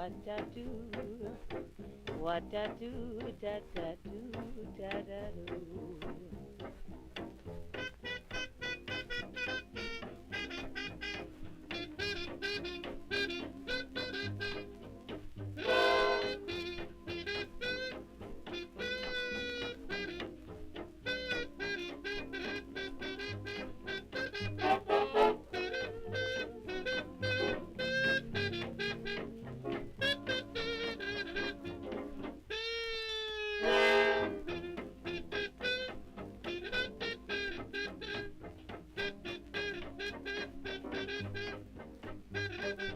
what I do, what I do, da da do, da da do.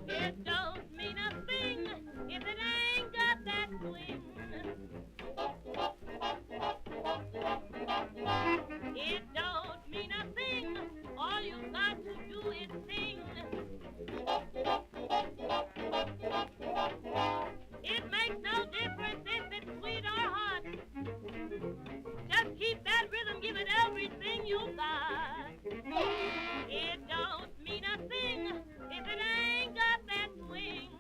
It don't mean a thing if it ain't got that swing. It don't mean a thing. All you got to do is sing. It makes no difference if it's sweet or hot. Just keep that rhythm, give it everything you got. It don't mean a thing if it ain't got that swing.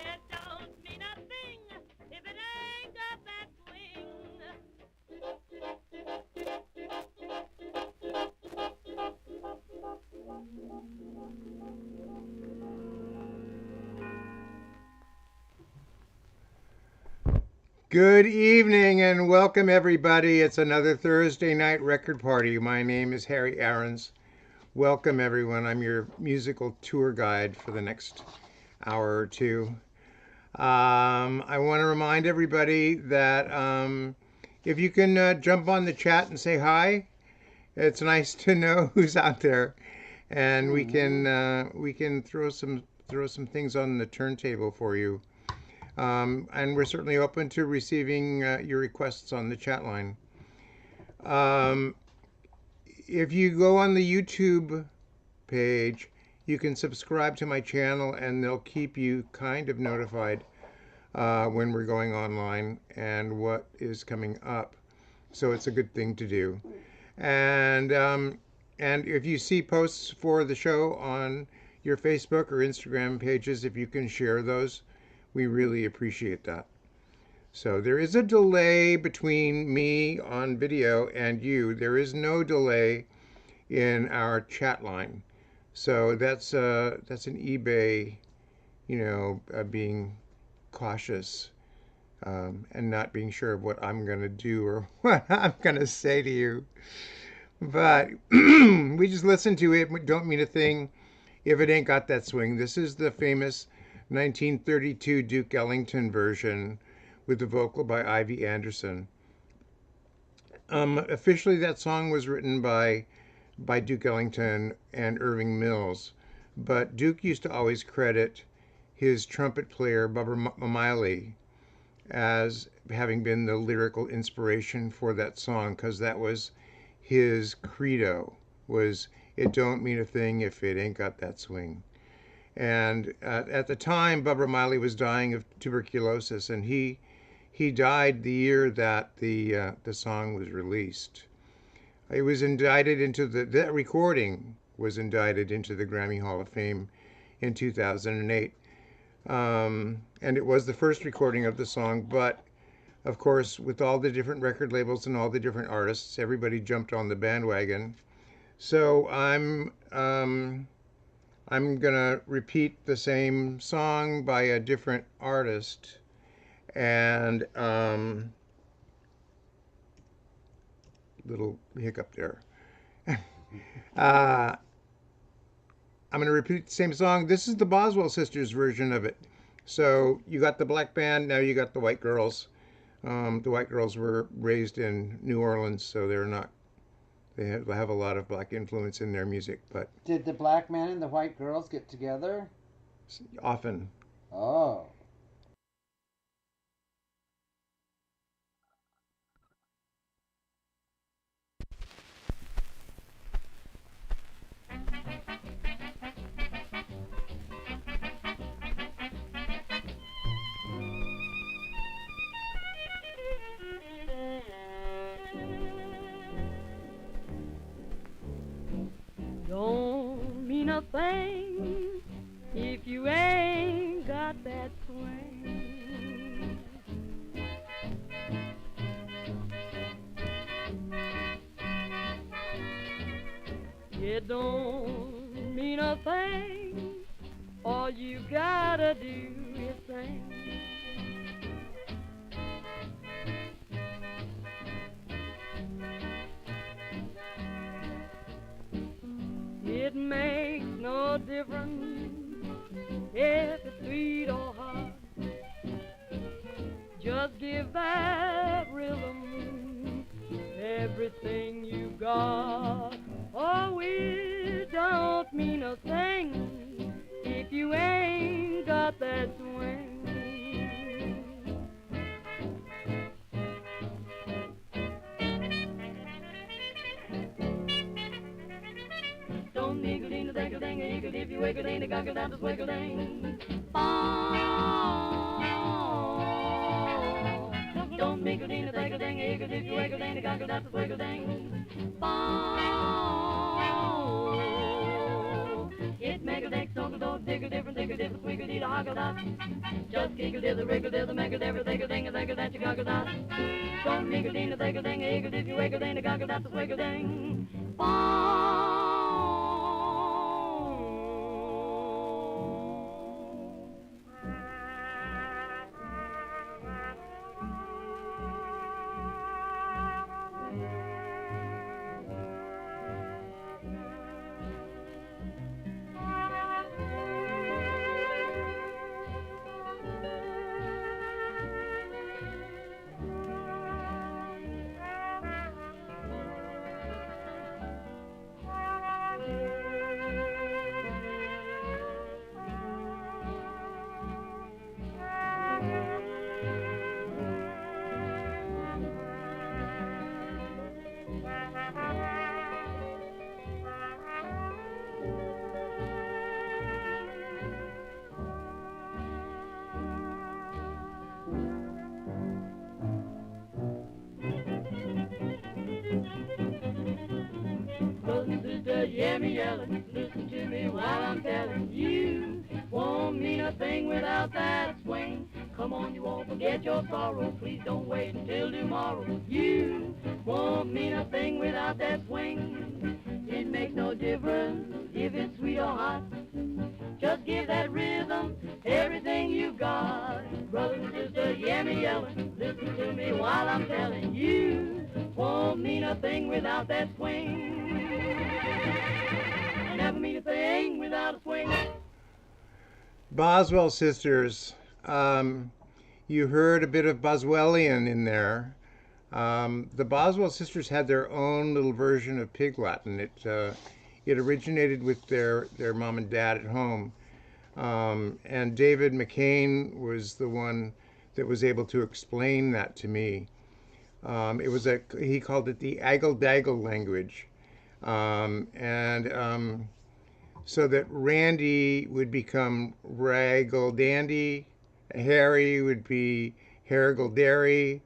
It don't mean a thing if it ain't got that Good evening and welcome everybody. It's another Thursday night record party. My name is Harry Arends. Welcome everyone. I'm your musical tour guide for the next hour or two. I want to remind everybody that if you can jump on the chat and say hi, it's nice to know who's out there, and we can throw some things on the turntable for you. And we're certainly open to receiving your requests on the chat line. If you go on the YouTube page, you can subscribe to my channel and they'll keep you kind of notified when we're going online and what is coming up. So it's a good thing to do. And if you see posts for the show on your Facebook or Instagram pages, if you can share those, we really appreciate that. So there is a delay between me on video and you. There is no delay in our chat line. So that's an eBay, being cautious and not being sure of what I'm going to do or what I'm going to say to you. But we just listen to it. We don't mean a thing if it ain't got that swing. This is the famous 1932 Duke Ellington version with the vocal by Ivy Anderson. Officially, that song was written by Duke Ellington and Irving Mills, but Duke used to always credit his trumpet player, Bubba Miley, as having been the lyrical inspiration for that song, because that was his credo, was it don't mean a thing if it ain't got that swing. And at the time, Bubba Miley was dying of tuberculosis, and he died the year that the song was released. It was indicted into that recording was indicted into the Grammy Hall of Fame in 2008. And it was the first recording of the song, but of course, with all the different record labels and all the different artists, everybody jumped on the bandwagon. So I'm gonna repeat the same song by a different artist, and little hiccup there. uh, I'm gonna repeat the same song. This is the Boswell sisters version of it. So you got the black band, now you got the white girls. The white girls were raised in New Orleans, so they have a lot of black influence in their music, but Did the black man and the white girls get together? often. Oh. Don't mean a thing if you ain't got that swing. It don't mean a thing. All you gotta do is sing. It makes no difference if it's sweet or hot. Just give that rhythm everything you got. Oh, it don't mean a thing if you ain't got that swing. Don't niggle in the dangle dang eagle if you wiggle in the goggle down the swiggle dang. Don't niggle in the dangle dang eagle if you wiggle in the goggle down the swiggle dang. It make a dick, snuggle, don't dig a different, swiggle, need a hoggle dot. Just giggle, diddle, wriggle, diddle, make a difference, dig a ding, a ding, that you goggle dot. Don't niggle in the dangle dang eagle if you wiggle in the goggle down the swiggle dang. Brothers and sisters, hear me yelling. Listen to me while I'm telling you. Won't mean a thing without that swing. Come on, you won't forget your sorrow. Please don't wait until tomorrow. You won't mean a thing without that swing. It makes no difference if it's sweet or hot. Just give that rhythm everything you got. Brothers and sisters, hear me yelling. Listen to me while I'm telling you. Won't mean a thing without that swing. Never mean a thing without a swing. Boswell sisters. You heard a bit of Boswellian in there. The Boswell sisters had their own little version of Pig Latin. It originated with their mom and dad at home. And David McCain was the one that was able to explain that to me. He called it the Aggle Daggle language. so that Randy would become Raggle Dandy, Harry would be Harrigle Dairy,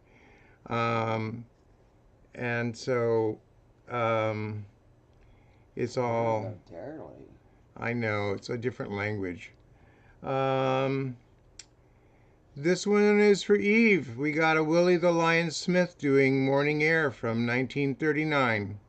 um, and so um, it's all, Dearly. I know, it's a different language. Um, this one is for Eve. We got a Willie the Lion Smith doing Morning Air from 1939.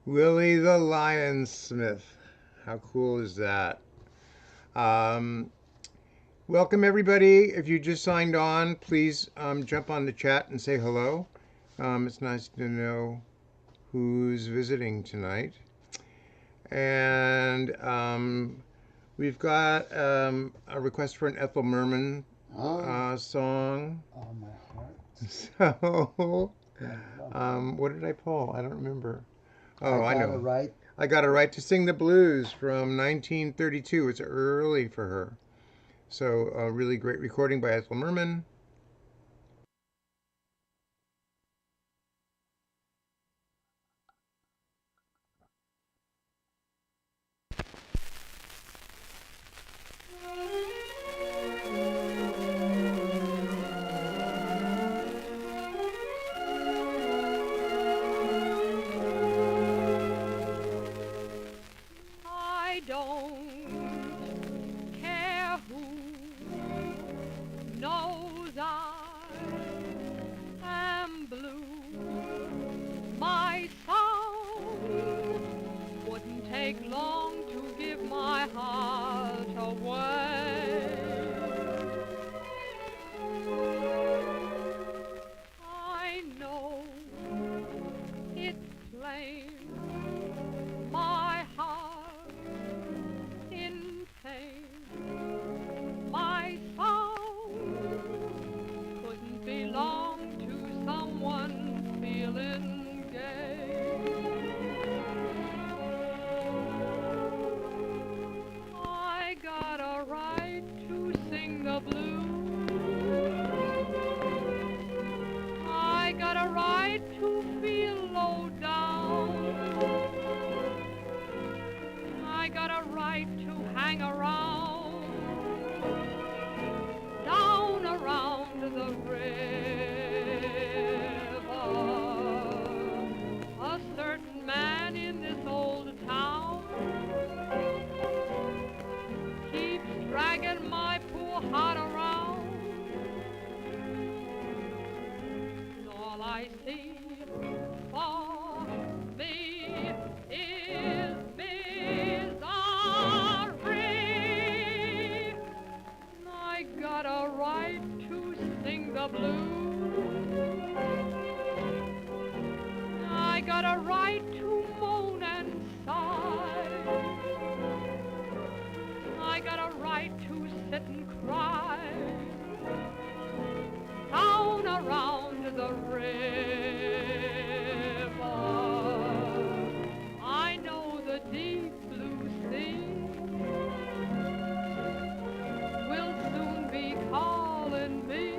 Willie the Lion Smith. How cool is that? Um, Welcome, everybody. If you just signed on, please jump on the chat and say hello. It's nice to know who's visiting tonight. And we've got a request for an Ethel Merman song. Oh, my heart. So, what did I pull? I don't remember. Oh, I know. Right. I Got a Right to Sing the Blues from 1932. It's early for her. So, a really great recording by Ethel Merman. I don't care who knows hang around, down around the river. A certain man in this old town keeps dragging my poor heart around. And all I see for me is misery. I got a right to sing the blues. I got a right to moan and sigh. I got a right to sit and cry down around the river. I know the deep blue sea will soon be calling me.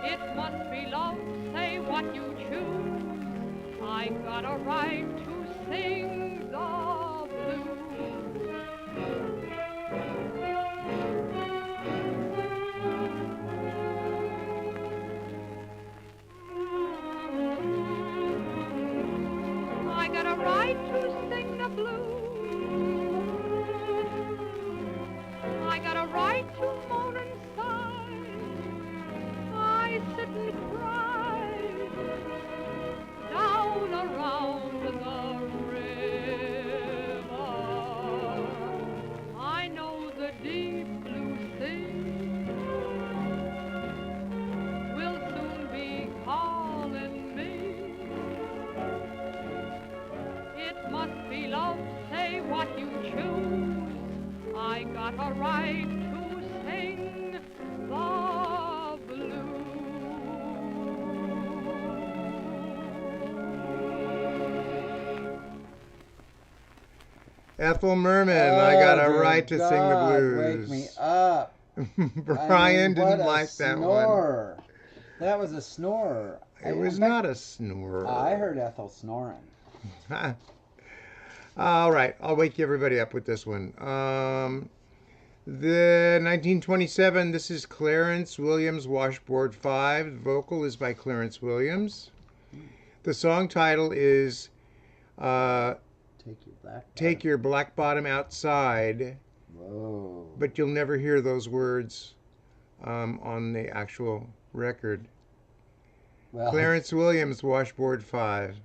It must be love, say what you choose. I got a right to sing the blues. I got a right to sing the blues. I got a right to moan and sigh. I sit and cry down around the river. I know the deep blue sea will soon be calling me. It must be love, say what you choose. I got a right to sing the blues. Ethel Merman, I got a right to sing the blues. Wake me up. Brian didn't like that snore. That was a snorer. one. It was not a snore. I heard Ethel snoring. All right, I'll wake everybody up with this one. The 1927, this is Clarence Williams, Washboard 5. The vocal is by Clarence Williams. The song title is Take Your Black Bottom Outside. Whoa. But you'll never hear those words on the actual record. Well, Clarence Williams, Washboard 5.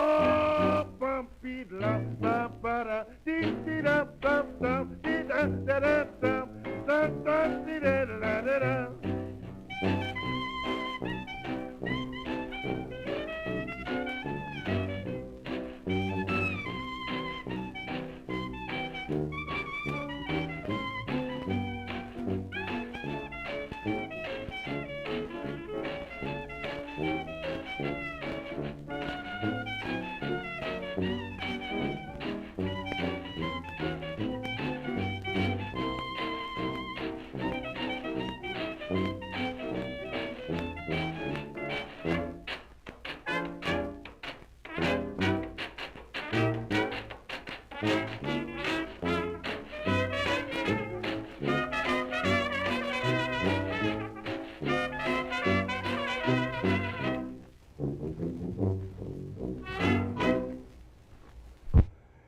Oh, bumpy la ba ba da dee dee da bum dum dee da da da dum dum dum dee da da da da.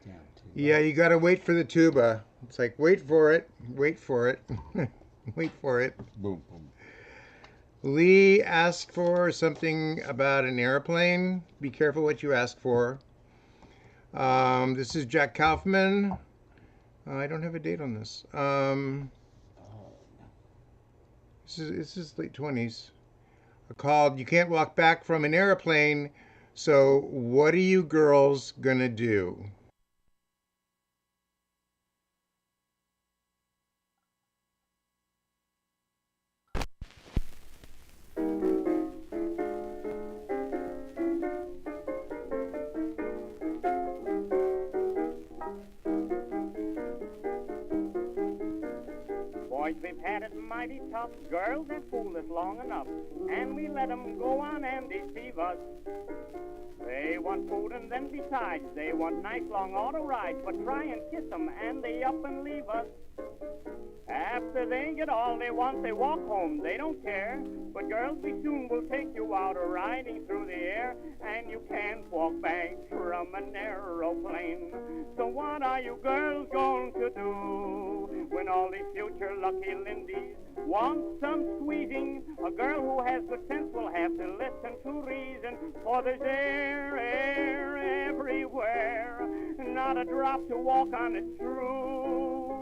Damn tuba. Yeah, you gotta wait for the tuba. It's like, wait for it, wait for it, wait for it. Boom, boom. Lee asked for something about an airplane. Be careful what you ask for. This is Jack Kaufman. I don't have a date on this. Oh, This is late 20s. Called "You Can't Walk Back from an Airplane." So, what are you girls gonna do? Boys, we've had it mighty tough. Girls have fooled us long enough, and we let 'em go on and deceive us. They want food and then besides, they want nice long auto rides, but try and kiss 'em and they up and leave us. After they get all they want, they walk home, they don't care. But girls, we soon will take you out a riding through the air, and you can't walk back from an aeroplane. So what are you girls going to do when all these future lucky lindies want some squeezing? A girl who has good sense will have to listen to reason, for there's air everywhere, not a drop to walk on, it's true.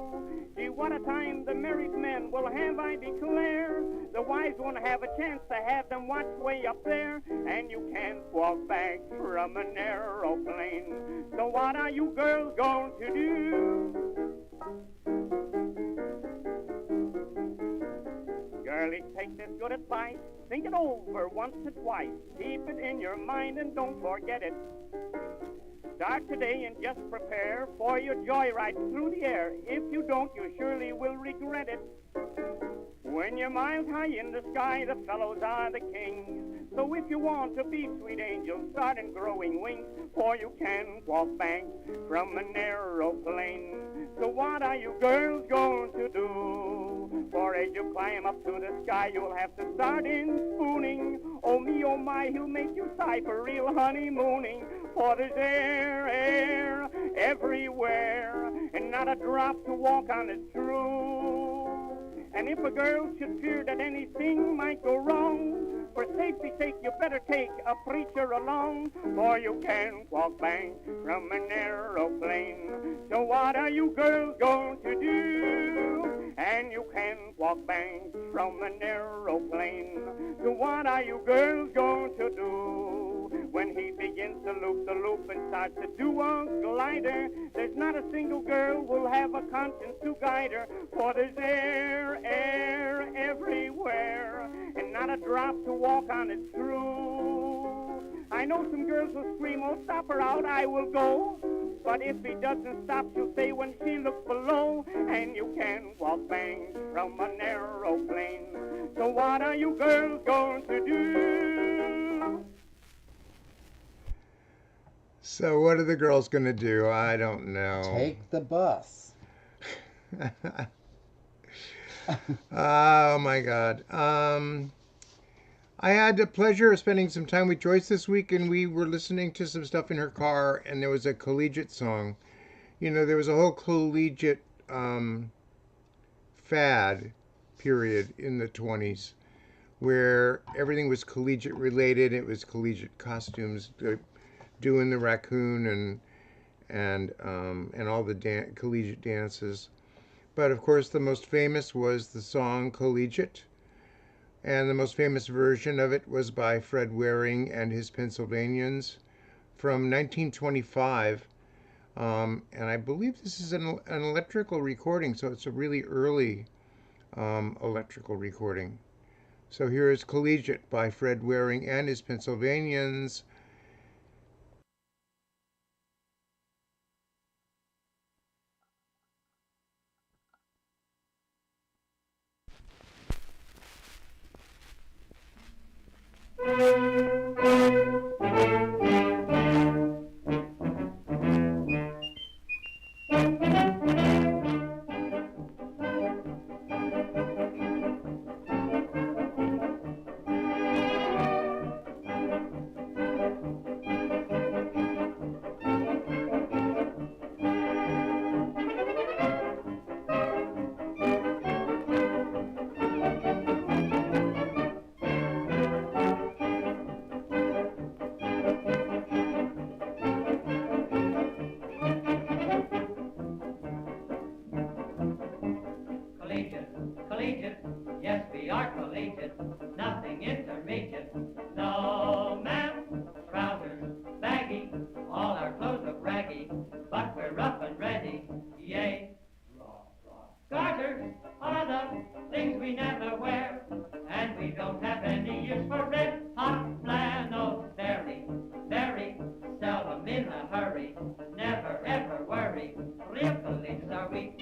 Gee, what a time the married men will have, I declare. The wives won't have a chance to have them watch way up there, and you can't walk back from an aeroplane. So what are you girls going to do? Girlie, take this good advice. Think it over once or twice. Keep it in your mind and don't forget it. Start today and just prepare for your joyride through the air. If you don't, you surely will regret it. When you're miles high in the sky, the fellows are the kings. So if you want to be sweet angels, start in growing wings, for you can walk back from an aeroplane. So what are you girls going to do? For as you climb up to the sky, you'll have to start in spooning. Oh me, oh my, he'll make you sigh for real honeymooning. For there's air everywhere, and not a drop to walk on, it's true. And if a girl should fear that anything might go wrong, for safety's sake you better take a preacher along, for you can't walk back from an aeroplane. So what are you girls going to do? And you can't walk back from an aeroplane. So what are you girls going to do? When he begins to loop the loop and starts to do a glider, there's not a single girl will have a conscience to guide her, for there's air everywhere, and not a drop to walk on, it's true. I know some girls will scream, oh stop her out, I will go. But if he doesn't stop, she'll say when she looks below, and you can walk back from an aeroplane. So what are you girls going to do? So, what are the girls gonna do? I don't know. take the bus. Oh my God. I had the pleasure of spending some time with Joyce this week, and we were listening to some stuff in her car, and there was a collegiate song. You know, there was a whole collegiate fad period in the 20s where everything was collegiate related. It was collegiate costumes, doing the raccoon and all the collegiate dances. But of course, the most famous was the song Collegiate, and the most famous version of it was by Fred Waring and his Pennsylvanians from 1925. And I believe this is an electrical recording, so it's a really early electrical recording. So here is Collegiate by Fred Waring and his Pennsylvanians. Collegiate, collegiate, yes we are collegiate, nothing intermediate. No ma'am, trousers baggy, all our clothes look raggy, but we're rough and ready, yay. Garters are the things we never wear, and we don't have any use for red hot flannels. Very, very seldom in a hurry, never ever worry, real collegians are we.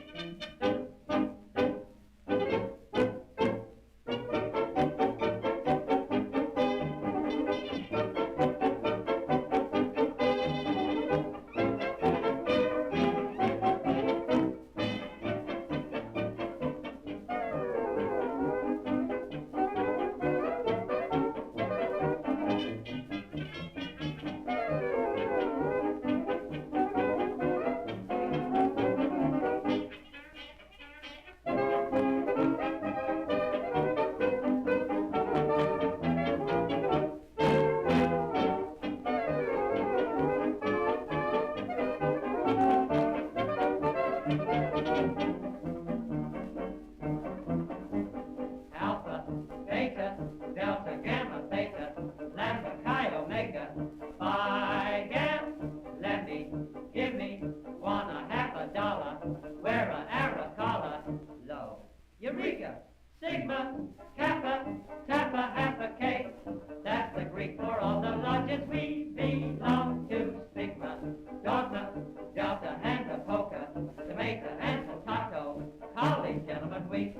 Alpha, beta, delta, gamma, theta, lambda, chi, omega, phi, gam, let me, give me, wanna half a dollar, wear a aracala, low, eureka, sigma, kappa, tappa, half a K, that's the Greek for all the lodges we belong to, sigma, dogma, delta, and a polka, tomato, and potato, college gentlemen we.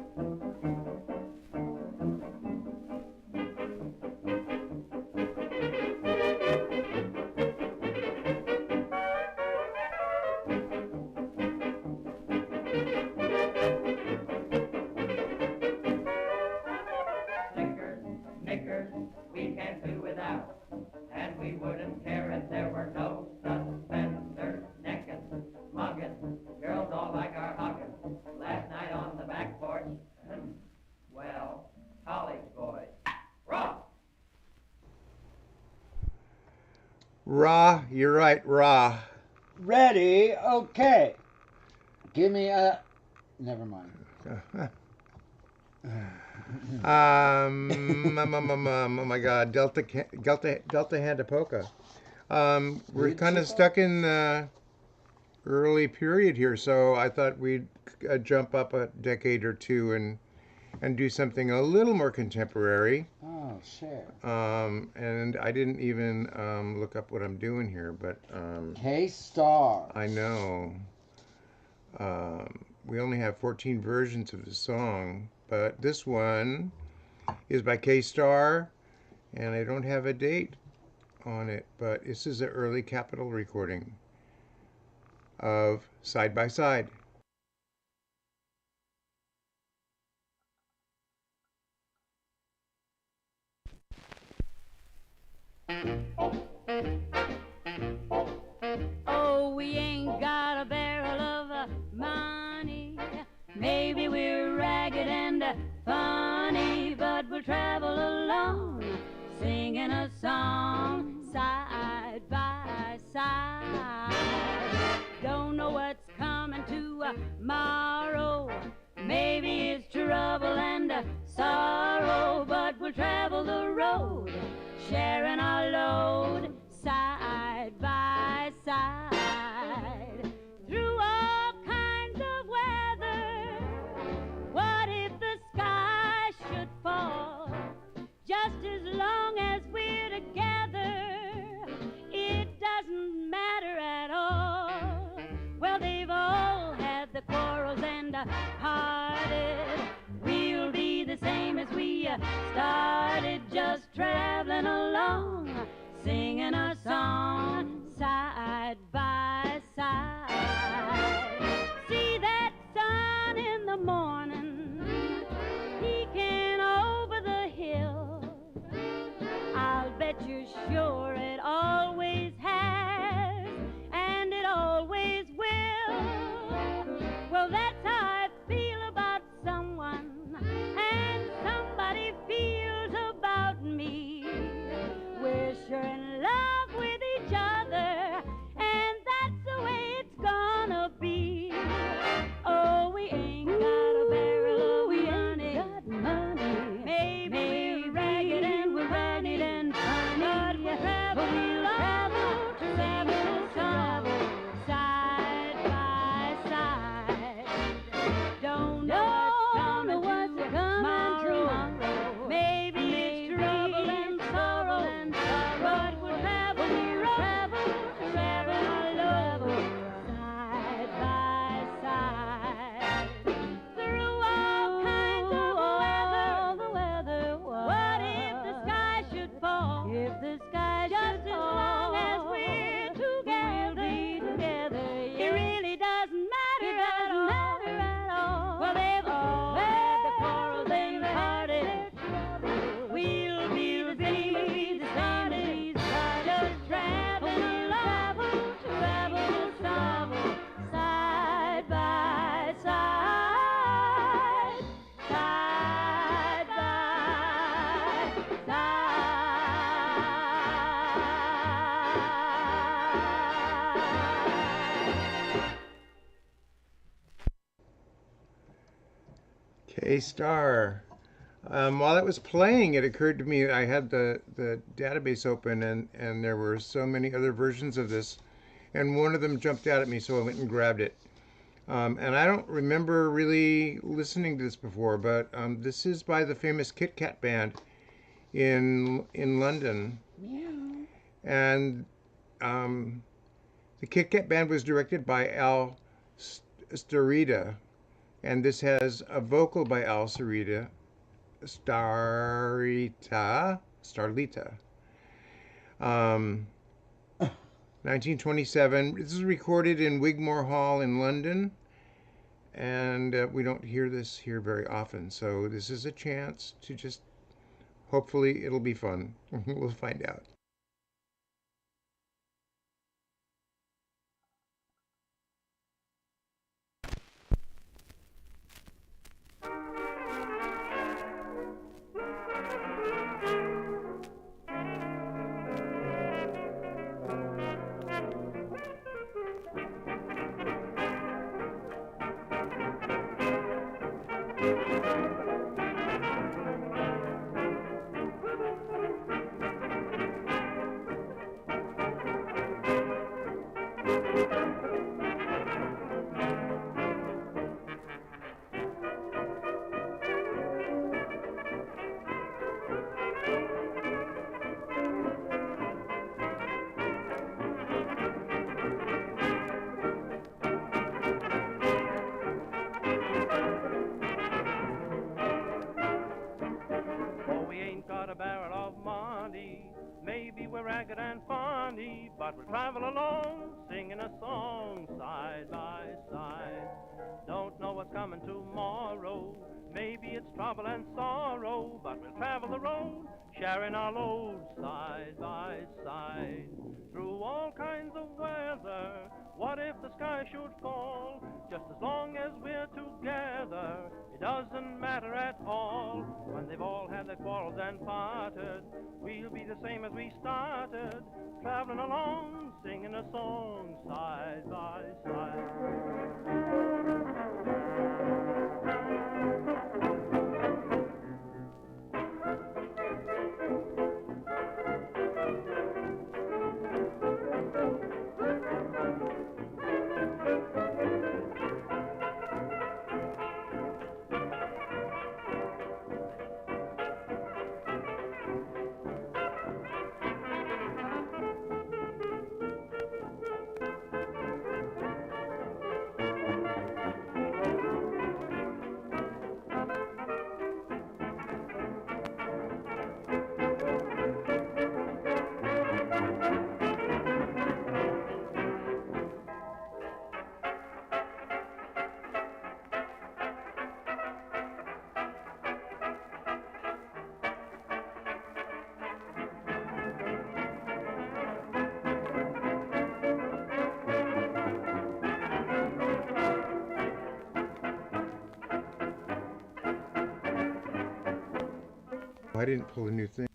Snickers, knickers, we can't do without, and we wouldn't care if there were no suspenders, necking, mugging, girls all like our hugging. Last night on the back porch, well, college boys, raw. Ra, you're right, Ra. Ready? Okay. Give me a. Never mind. Oh my God, Delta Hand of Polka. We're Did kind you? of stuck in the early period here, so I thought we'd jump up a decade or two and do something a little more contemporary. Oh, share. And I didn't even look up what I'm doing here, but K-Star. I know. We only have 14 versions of the song, but this one is by K-Star, and I don't have a date on it, but this is an early Capitol recording of Side by Side. Oh, we ain't got a barrel of money. Maybe we're ragged and funny, but we'll travel a song side by side. Don't know what's coming tomorrow. Maybe it's trouble and sorrow, but we'll travel the road, sharing our load side by side. Through all kinds of weather, what if the sky should fall? Just as long as we're together, it doesn't matter at all. Well, they've all had the quarrels and parted. We'll be the same as we started, just traveling along, singing a song side by side. See that sun in the morning peeking over the hill. I'll bet you're sure it always has, and it always will. Well, that's how I feel about someone, and somebody feels about me. We're sure in love with each other, and that's the way it's gonna be. Oh, we ain't got a barrel of money. Maybe we're ragged and we're ragged and funny, but we'll travel, travel side by side. Don't know what's coming tomorrow. Maybe it's trouble and sorrow, but we'll travel our load side by side. Through all kinds of weather, what if the sky should fall? If the sky just as long as we're together, it really doesn't matter at all. Well, they've all had the quarrels and parted. We'll be the same as we started, just traveling along, travel side by side, side by side. K-Star. While it was playing, it occurred to me I had the database open, and there were so many other versions of this, and one of them jumped out at me, so I went and grabbed it. And I don't remember really listening to this before, but this is by the famous Kit Kat Band in London. Meow. And the Kit Kat Band was directed by Al Starita, and this has a vocal by Al Starita. Starlita. 1927. This is recorded in Wigmore Hall in London, and we don't hear this here very often, so this is a chance to just, hopefully it'll be fun. We'll find out. Maybe we're ragged and funny, but we'll travel along, singing a song side by side. Don't know what's coming tomorrow. Maybe it's trouble and sorrow, but we'll travel the road, sharing our load side by side. Through all kinds of weather, what if the sky should fall? Just as long as we're together, It doesn't matter at all when they've all had their quarrels and parted. We'll be the same as we started, traveling along, singing a song side by side. I didn't pull a new thing.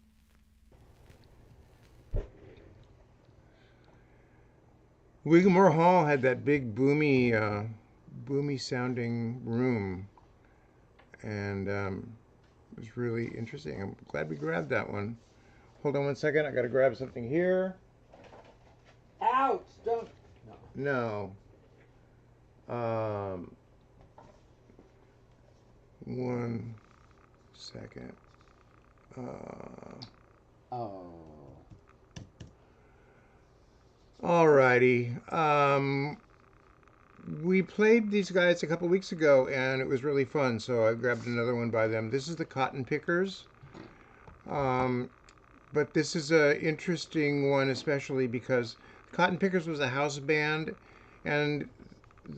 Wigmore Hall had that big boomy sounding room, and it was really interesting. I'm glad we grabbed that one. Hold on one second, I gotta grab something here. Ouch! Don't. No. One second. Oh. Alrighty. We played these guys a couple weeks ago, and it was really fun, so I grabbed another one by them. This is the Cotton Pickers. But this is an interesting one, especially because Cotton Pickers was a house band, and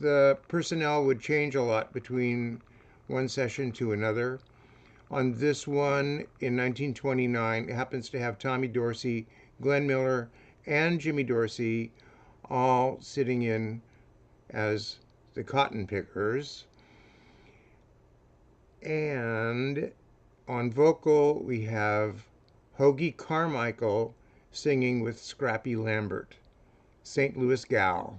the personnel would change a lot between one session to another. On this one in 1929, it happens to have Tommy Dorsey, Glenn Miller, and Jimmy Dorsey all sitting in as the Cotton Pickers. And on vocal, we have Hoagie Carmichael singing with Scrappy Lambert, St. Louis Gal.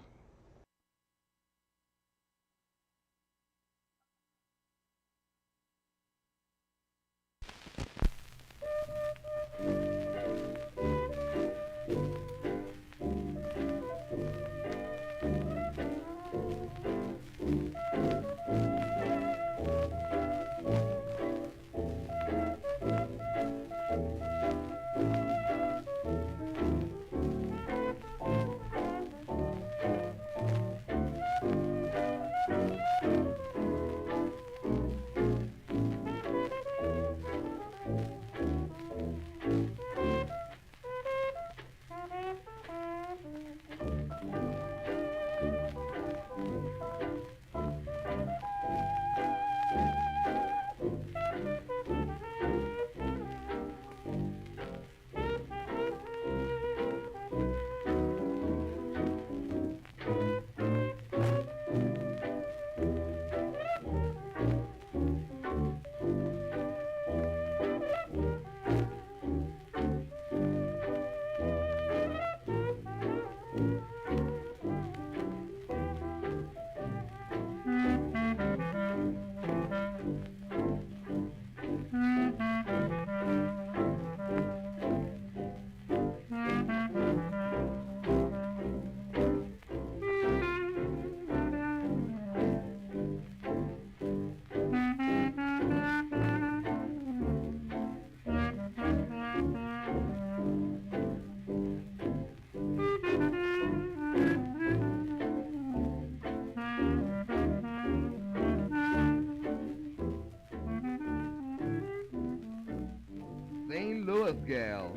St. Louis gal.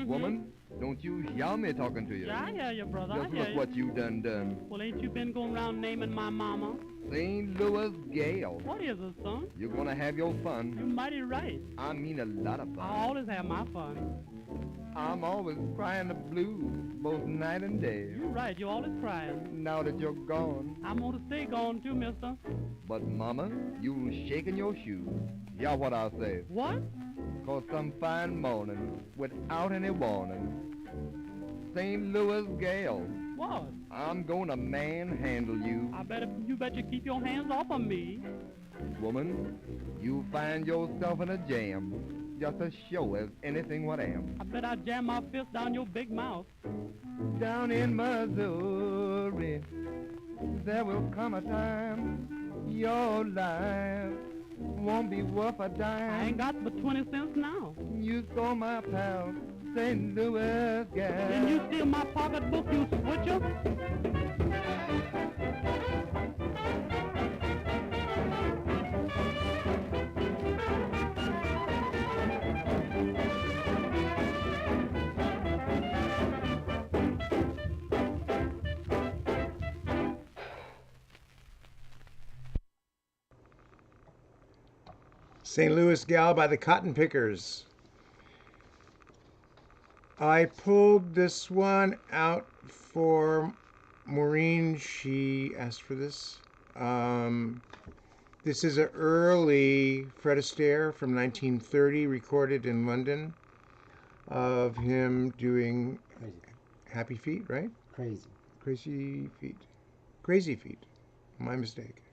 Woman, don't you hear me talking to you? Yeah, I hear you, brother. Just look what you done. Well, ain't you been going around naming my mama? St. Louis gal. What is it, son? You're gonna have your You're fun. mighty right. I mean a lot of I fun. always have my fun. I'm always crying the blues, both night and day. You're right, you're always crying. Now that you're gone. I'm gonna stay gone too, mister. But mama, you shaking your shoes. Yeah, what I say. What? 'Cause some fine morning, without any warning, St. Louis gal, What? I'm gonna manhandle you. You better keep your hands off of me. Woman, you find yourself in a jam, just as sure as anything what am. I bet I jam my fist down your big mouth. Down in Missouri, there will come a time your life won't be worth a dime. I ain't got but 20 cents now. You saw my pal, St. Louis gal. Then you steal my pocketbook, you switcher. St. Louis Gal by the Cotton Pickers. I pulled this one out for Maureen. She asked for this. This is an early Fred Astaire from 1930, recorded in London, of him doing Crazy. Happy Feet, right? Crazy. Crazy Feet. Crazy Feet. My mistake.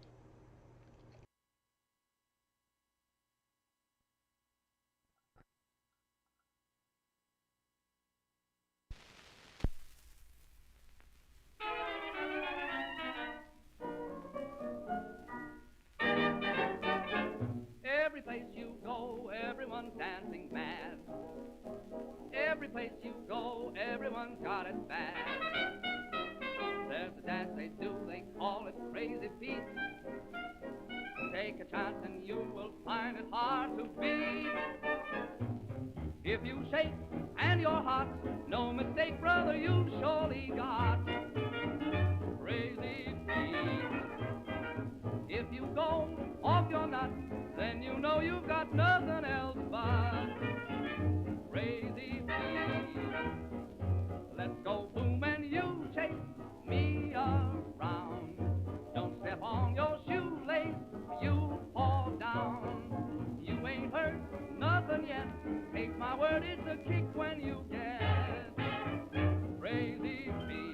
Every place you go, everyone's dancing mad. Every place you go, everyone's got it bad. There's a dance they do, they call it Crazy Feet. Take a chance and you will find it hard to beat. If you shake and you're hot, no mistake, brother, you've surely got Crazy Feet. If you go off your nut, then you know you've got nothing else but Crazy Feet. Let's go boom and you chase me around. Don't step on your shoelace, you fall down. You ain't hurt nothing yet, take my word, it's a kick when you get Crazy Feet.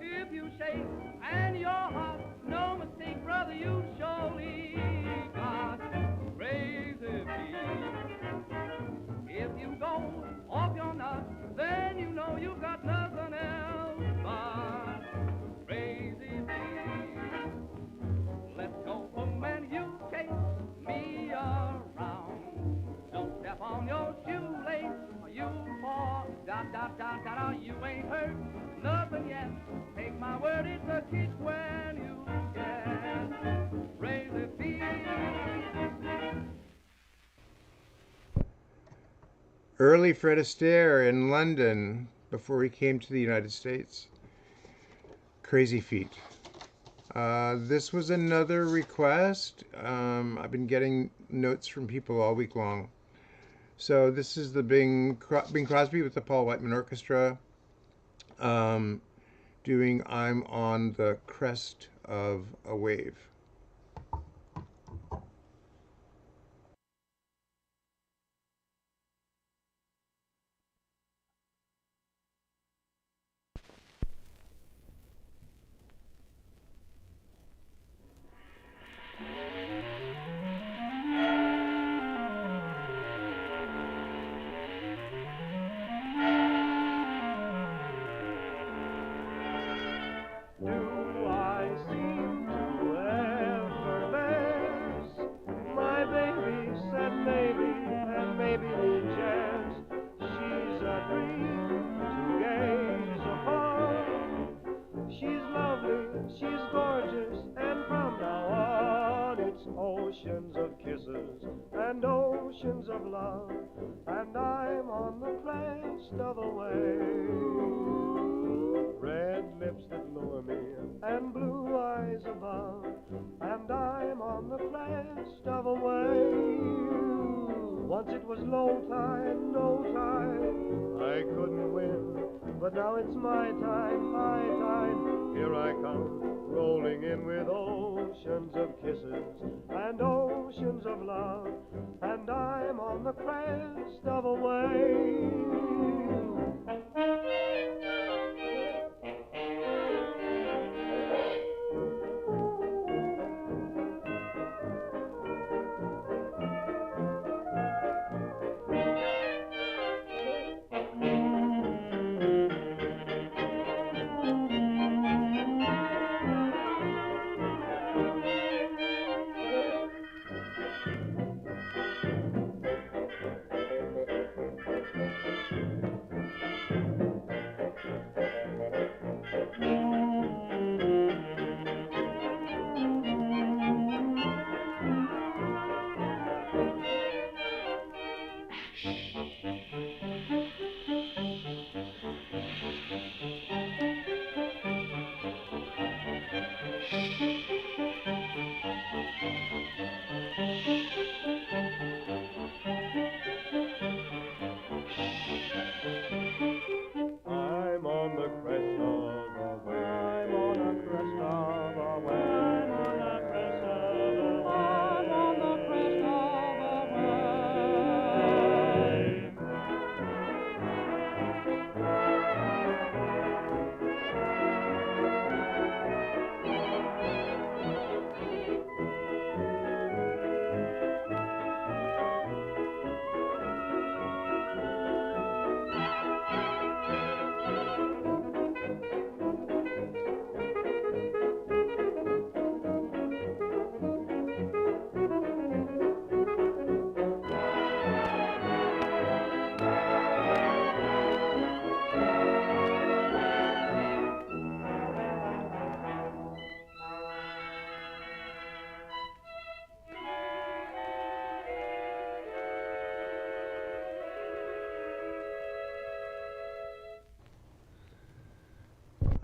If you shake and you're hot, no mistake, brother, you surely got Crazy Feet. If you go off your nut, then you know you've got nothing else but Crazy Feet. Let's go home and you chase me around. Don't step on your shoelace, or you fall, da da da da da. You ain't hurt nothing yet. Take my word, it's a kick when you get Crazy Feet. Early Fred Astaire in London before he came to the United States. Crazy Feet. This was another request. I've been getting notes from people all week long. So this is the Bing Crosby with the Paul Whiteman Orchestra. doing I'm on the Crest of a Wave. Do I seem to effervesce? My baby said maybe, and maybe need chance. She's a dream to gaze upon. She's lovely, she's gorgeous, and from now on it's oceans of kisses and oceans of love. And I'm on the crest of a wave. Red lips that lure me and blue eyes above, and I'm on the crest of a wave. Once it was low tide, no tide, I couldn't win, but now it's my time, high tide. Here I come, rolling in with oceans of kisses and oceans of love, and I'm on the crest of a wave. I'm on the crest of a wave. I'm on the crest of a wave. I'm on the crest of a wave. I'm on the crest of a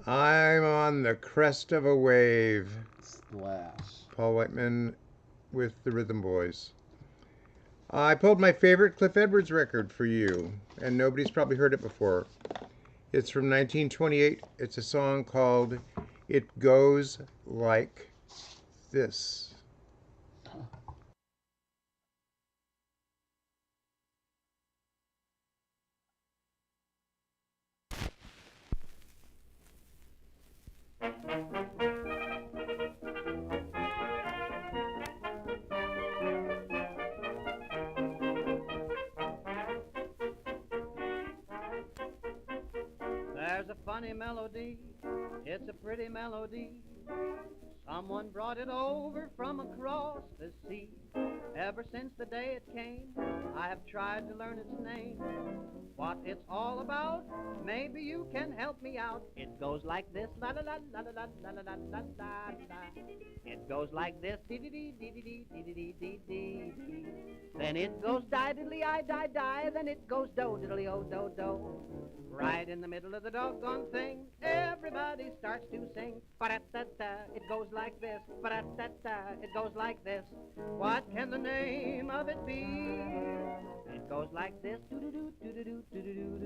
I'm on the crest of a wave. Splash. Paul Whiteman with the Rhythm Boys. I pulled my favorite Cliff Edwards record for you, and nobody's probably heard it before. It's from 1928. It's a song called It Goes Like This. There's a funny melody, it's a pretty melody. Someone brought it over from across the sea. Ever since the day it came, I have tried to learn its name. What it's all about, maybe you can help me out. It goes like this, la la la la la la la la la la la. It goes like this, dee dee dee dee dee dee dee dee dee dee. Then it goes die diddly I die die. Then it goes do diddly o do do. Right in the middle of the doggone thing, everybody starts to sing. Ba-da-da-da, it goes like this. Ba-da-da-da, it goes like this. What can the name of it be? It goes like this. Do-do-do, do-do-do, do-do-do,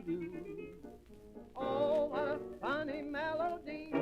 do-do-do. Oh, what a funny melody.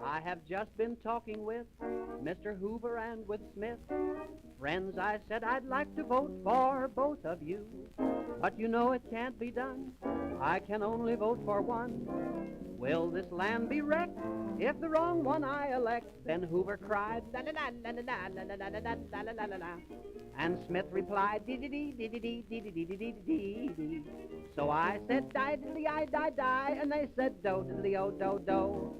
I have just been talking with Mr. Hoover and with Smith. Friends, I said I'd like to vote for both of you. But you know it can't be done. I can only vote for one. Will this land be wrecked if the wrong one I elect? Then Hoover cried, la la la la la la la la la la la la la la. And Smith replied, dee dee dee dee dee dee dee dee dee dee dee dee. So I said, die diddly I die die, and they said, do diddly oh do do.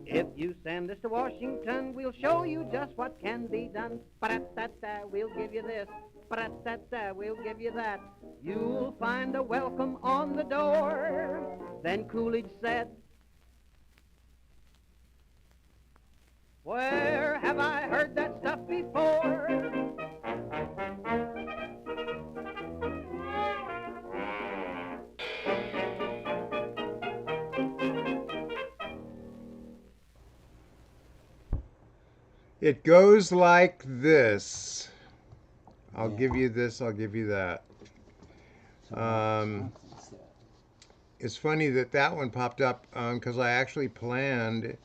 If you send us to Washington, we'll show you just what can be done. Ba-da-da-da, we'll give you this. Ba-da-da-da, we'll give you that. You'll find a welcome on the door. Then Coolidge said, where have I heard that stuff before? It goes like this. I'll Yeah. give you this, I'll give you that. It's funny that that one popped up because I actually planned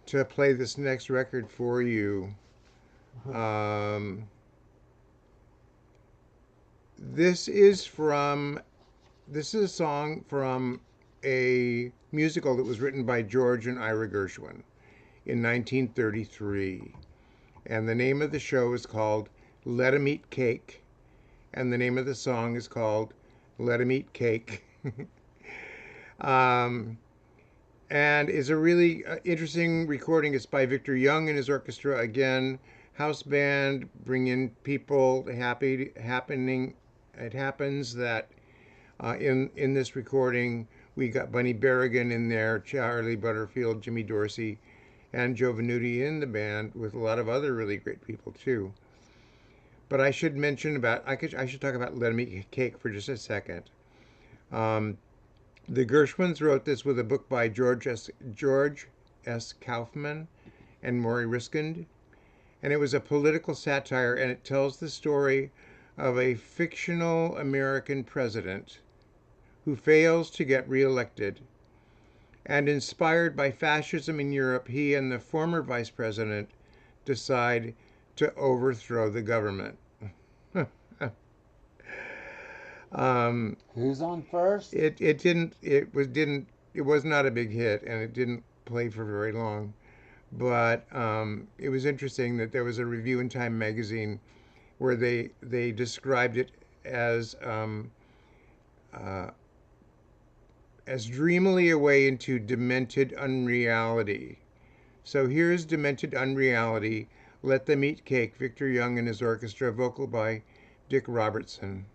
to play this next record for you. This is a song from a musical that was written by George and Ira Gershwin in 1933. And the name of the show is called Let 'Em Eat Cake. And the name of the song is called Let 'Em Eat Cake. And it's a really interesting recording. It's by Victor Young and his orchestra. Again, house band, bring in people. It happens that in this recording, we got Bunny Berrigan in there, Charlie Butterfield, Jimmy Dorsey, and Joe Venuti in the band with a lot of other really great people too. But I should mention I should talk about Let 'Em Eat Cake for just a second. The Gershwins wrote this with a book by George S. Kaufman and Maury Riskind, and it was a political satire, and it tells the story of a fictional American president who fails to get reelected. And inspired by fascism in Europe, he and the former vice president decide to overthrow the government. Who's on first? It was not a big hit, and it didn't play for very long. But it was interesting that there was a review in Time magazine where they described it as dreamily away into demented unreality. So here's Demented Unreality, Let Them Eat Cake, Victor Young and his orchestra, vocal by Dick Robertson.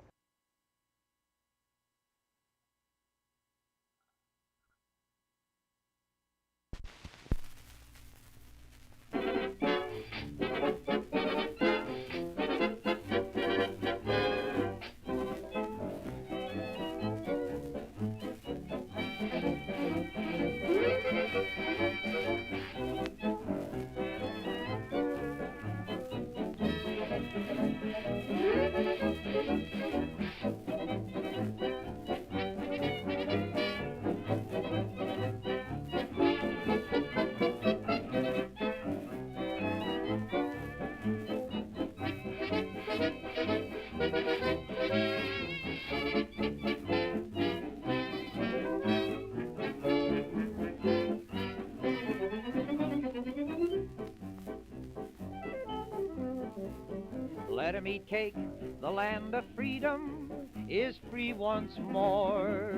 Let 'em eat cake, the land of freedom is free once more.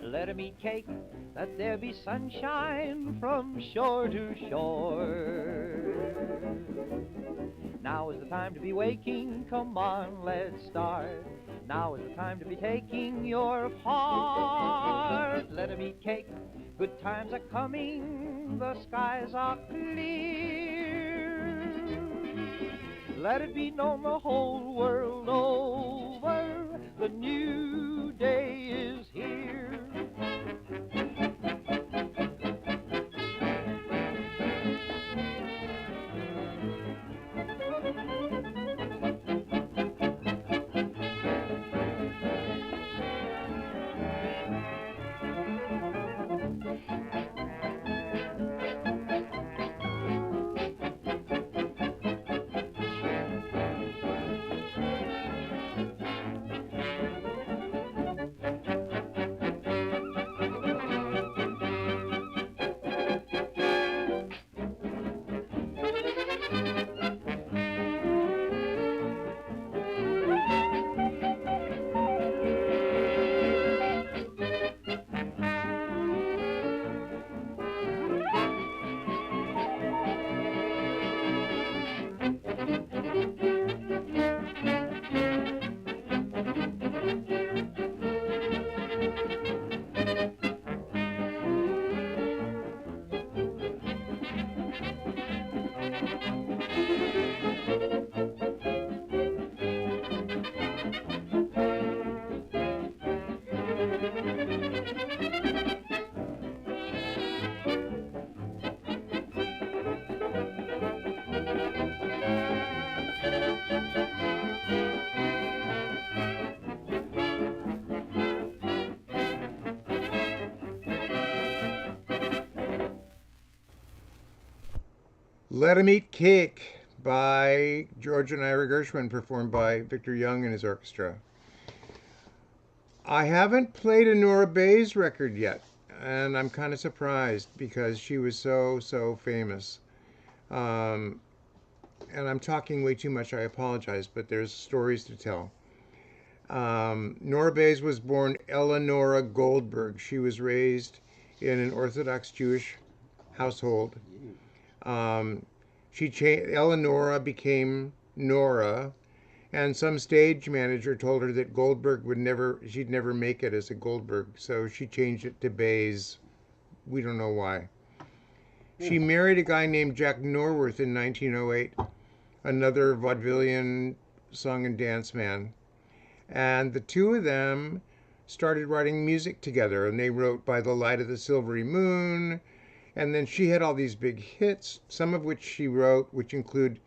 Let 'em eat cake, that there be sunshine from shore to shore. Now is the time to be waking, come on, let's start. Now is the time to be taking your part. Let 'em eat cake, good times are coming, the skies are clear. Let it be known the whole world over, the new day is here. Let 'Em Eat Cake by George and Ira Gershwin, performed by Victor Young and his orchestra. I haven't played a Nora Bayes record yet, and I'm kind of surprised because she was so famous. Um, and I'm talking way too much, I apologize, but there's stories to tell. Nora Bayes was born Eleonora Goldberg. She was raised in an Orthodox Jewish household. Eleonora became Nora, and some stage manager told her that she'd never make it as a Goldberg, so she changed it to Bayes. We don't know why. She married a guy named Jack Norworth in 1908, another vaudevillian song and dance man. And the two of them started writing music together, and they wrote By the Light of the Silvery Moon. And then she had all these big hits, some of which she wrote, which include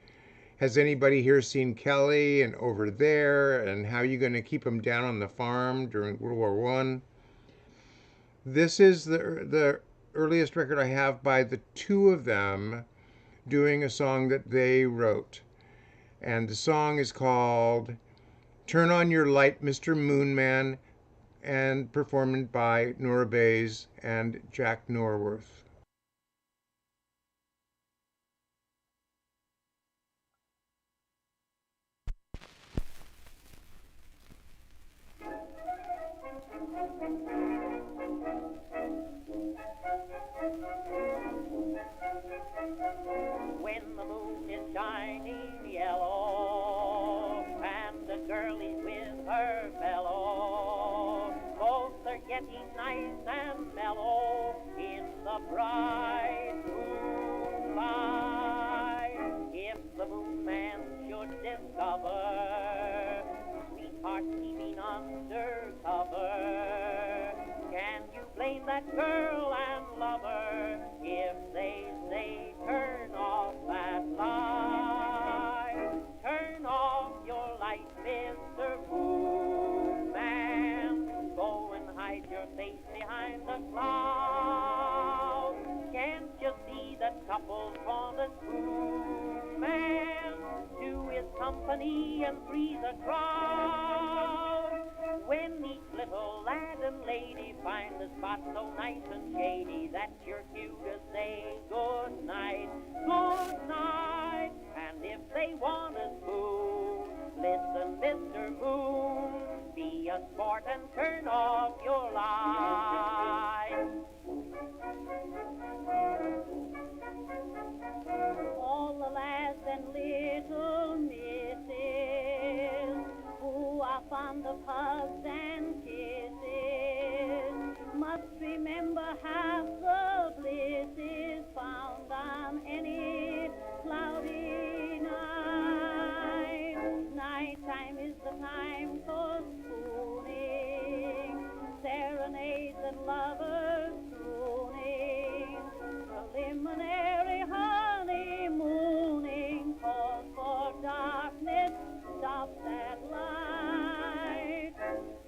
Has Anybody Here Seen Kelly and Over There and How You Gonna Keep 'Em Down on the Farm during World War I. This is the earliest record I have by the two of them doing a song that they wrote. And the song is called Turn On Your Light, Mr. Moonman, and performed by Nora Bayes and Jack Norworth. When the moon is shining yellow and the girl is with her fellow, both are getting nice and mellow in the bright moonlight. If the moonman should discover sweetheart keeping undercover, can you blame that girl and lover if they say turn off that light? Turn off your light, Mr. Moonman. Go and hide your face behind the clouds. Can't you see that couples want a Moonman to his company and freeze a crowd? When each little lad and lady find a spot so nice and shady that you're cue to say good night, good night. And if they want a spoon, listen, Mr. Moon, be a sport and turn off your light. All the lads and little fond of hugs and kisses. Must remember half the bliss is found on any cloudy night. Nighttime is the time for spooning, serenades and lovers crooning, preliminary honeymooning, calls for darkness, stops at light.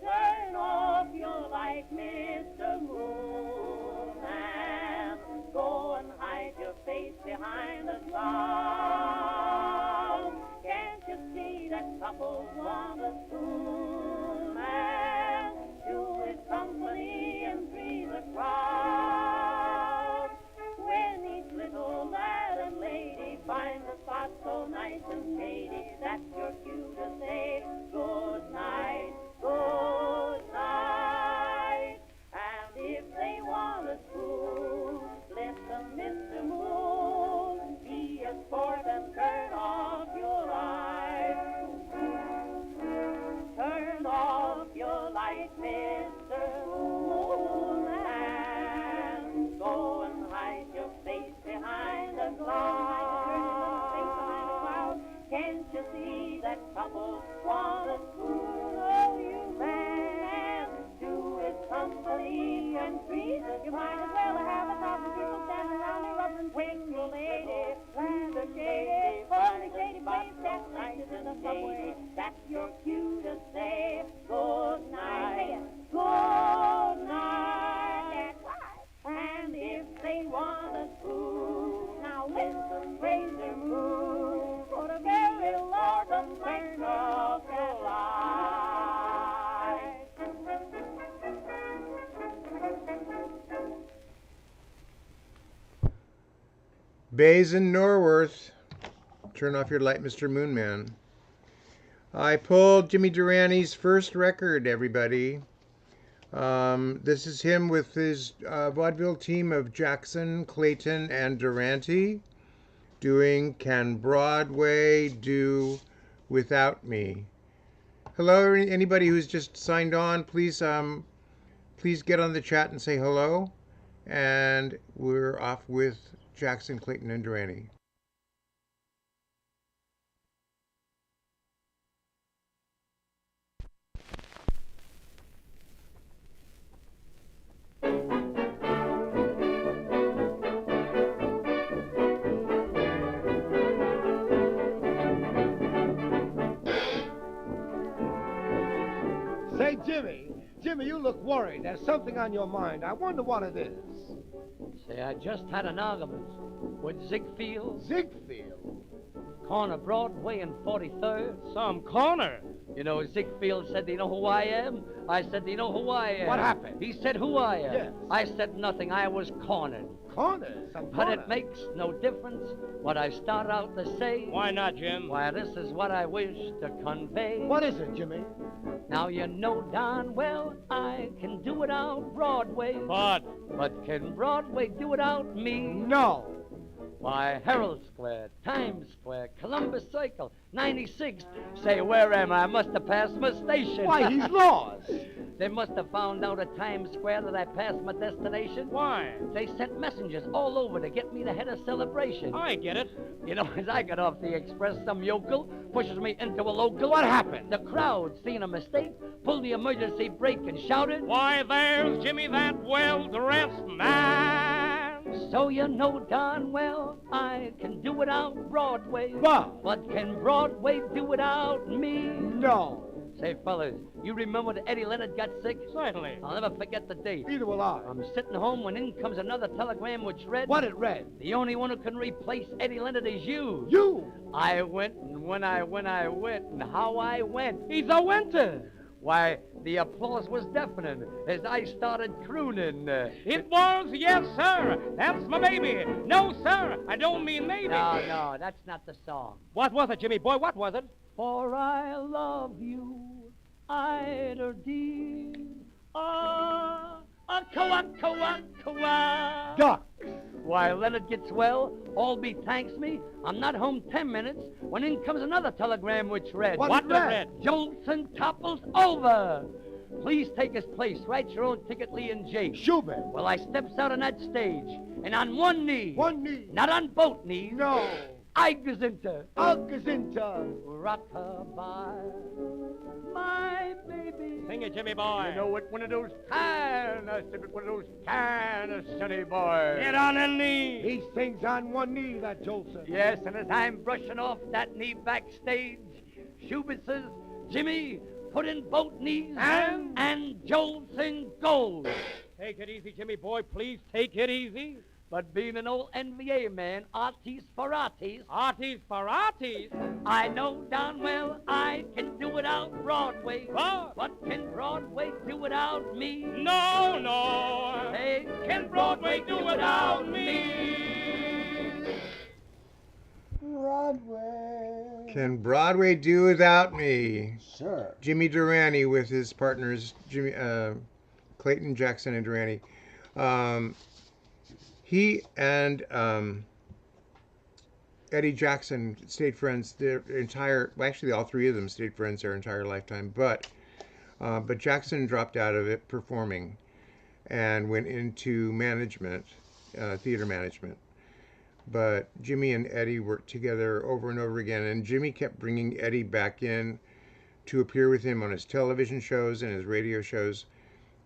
Turn off your light, Mr. Moonman. Go and hide your face behind the clouds. Can't you see that couples want a spoon man to his company and freeze a crowd? When each little lad and lady finds a spot so nice and shady, that's your cue to say good night, good night. And if they want a spoon, listen, Mr. Moon, be a sport and turn off your light. Turn off your light, Mr. Moon, and go and hide your face behind the cloud. Can't you see that couple want a spoon? Oh, you man, to his company and treat us. You might as well have 1,000 people standing around there rubbing wings, your lady, land a shady, funny shady place, that's nice in the subway. That's your cue to say good night, good night. And if they want a spoon, now listen, praise their moon, for the very Lord of turn off their light. Bays and Norworth, turn off your light, Mr. Moonman. I pulled Jimmy Durani's first record, everybody. This is him with his vaudeville team of Jackson, Clayton, and Durante doing Can Broadway Do Without Me? Hello, anybody who's just signed on, please get on the chat and say hello. And we're off with Jackson, Clayton, and Durante. Say, Jimmy, you look worried. There's something on your mind. I wonder what it is. Say, I just had an argument with Ziegfeld. Ziegfeld? Corner Broadway and 43rd. Some corner. You know, Ziegfeld said, do you know who I am? I said, do you know who I am? What happened? He said, who I am? Yes. I said nothing. I was cornered. Corner? Some But corner. it makes no difference what I start out to say. Why not, Jim? Why, this is what I wish to convey. What is it, Jimmy? Now you know darn well I can do it out Broadway. But can Broadway do it out me? No. Why, Herald Square, Times Square, Columbus Circle, 96th. Say, where am I? I must have passed my station. Why, he's lost. They must have found out at Times Square that I passed my destination. why? They sent messengers all over to get me to head a celebration. I get it. You know, as I got off the express, some yokel pushes me into a local. What happened? The crowd, seeing a mistake, pulled the emergency brake and shouted, Why, there's Jimmy, that well-dressed man. so you know darn well I can do it out Broadway. But can Broadway do it out me? no. Say, fellas, you remember that Eddie Leonard got sick? Certainly. I'll never forget the date. Neither will I. I'm sitting home when in comes another telegram which read, What it read? the only one who can replace Eddie Leonard is you. You. I went, and when I went, and how I went. He's a winter. Why, the applause was deafening as I started crooning. It was, yes, sir. That's my baby. No, sir, I don't mean maybe. No, that's not the song. What was it, Jimmy boy? What was it? For I love you, eider dear. Ah, kawa, kawa, kawa. Duck. Why, Leonard gets well, Albee thanks me. I'm not home 10 minutes when in comes another telegram which read, What it read? Jolson topples over. Please take his place. Write your own ticket, Lee and Jake. Schubert. Well, I steps out on that stage, and on one knee. One knee. Not on both knees. No. I gazinter. Alcazinta. Rockabye, my baby. Sing it, Jimmy boy. You know what? One of those kind of sunny boys. Get on a knee. He sings on one knee, that Jolson. Yes, and as I'm brushing off that knee backstage, Schubert says, Jimmy, put in both knees and Jolson goes. Take it easy, Jimmy boy. Please take it easy. But being an old NVA man, artiste for artiste, Arties for arties. I know darn well I can do without Broadway. What? But can Broadway do without me? No, no. Hey, Can Broadway do without me? Broadway. Can Broadway do without me? Sure. Jimmy Durante with his partners, Clayton, Jackson, and Durante. He and Eddie Jackson stayed friends actually all three of them stayed friends their entire lifetime, but Jackson dropped out of it performing and went into management, theater management. But Jimmy and Eddie worked together over and over again, and Jimmy kept bringing Eddie back in to appear with him on his television shows and his radio shows.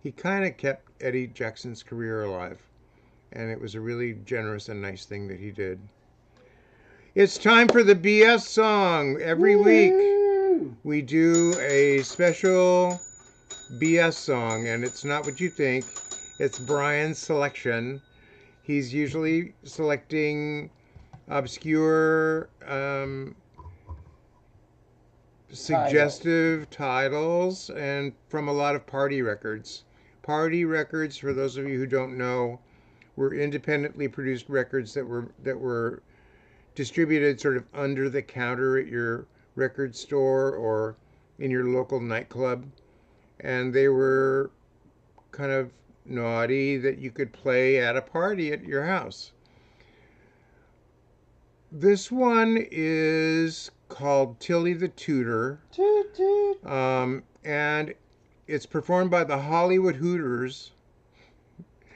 He kind of kept Eddie Jackson's career alive, and it was a really generous and nice thing that he did. It's time for the BS song. Every week we do a special BS song, and it's not what you think. It's Brian's selection. He's usually selecting obscure, suggestive titles and from a lot of party records. Party records, for those of you who don't know, were independently produced records that were distributed sort of under the counter at your record store or in your local nightclub, and they were kind of naughty that you could play at a party at your house. This one is called Tilly the Tutor, Toot toot. and it's performed by the Hollywood Hooters.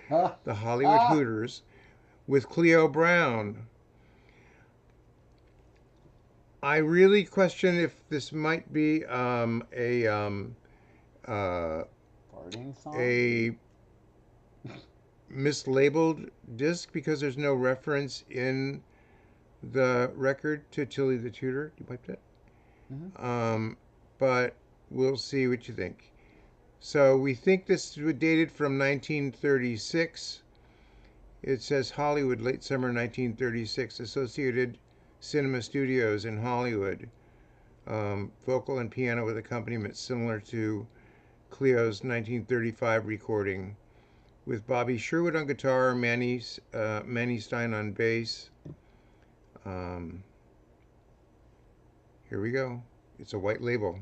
The Hollywood Hooters with Cleo Brown. I really question if this might be Farting song. a mislabeled disc because there's no reference in the record to Tilly the Tutor. You wiped it? But we'll see what you think. So we think this was dated from 1936. It says Hollywood, late summer 1936, Associated Cinema Studios in Hollywood. Vocal and piano with accompaniment similar to Cleo's 1935 recording, with Bobby Sherwood on guitar, Manny Stein on bass. Here we go. It's a white label.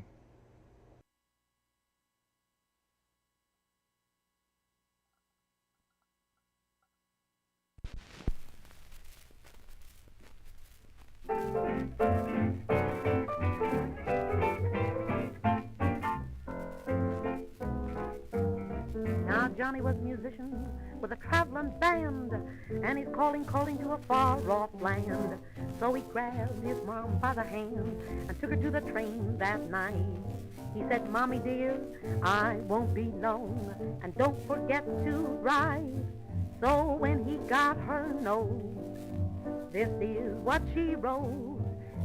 Now Johnny was a musician with a traveling band, and he's calling to a far-off land. So he grabbed his mom by the hand and took her to the train that night. He said, Mommy dear, I won't be long, and don't forget to ride. So when he got her note, this is what she wrote.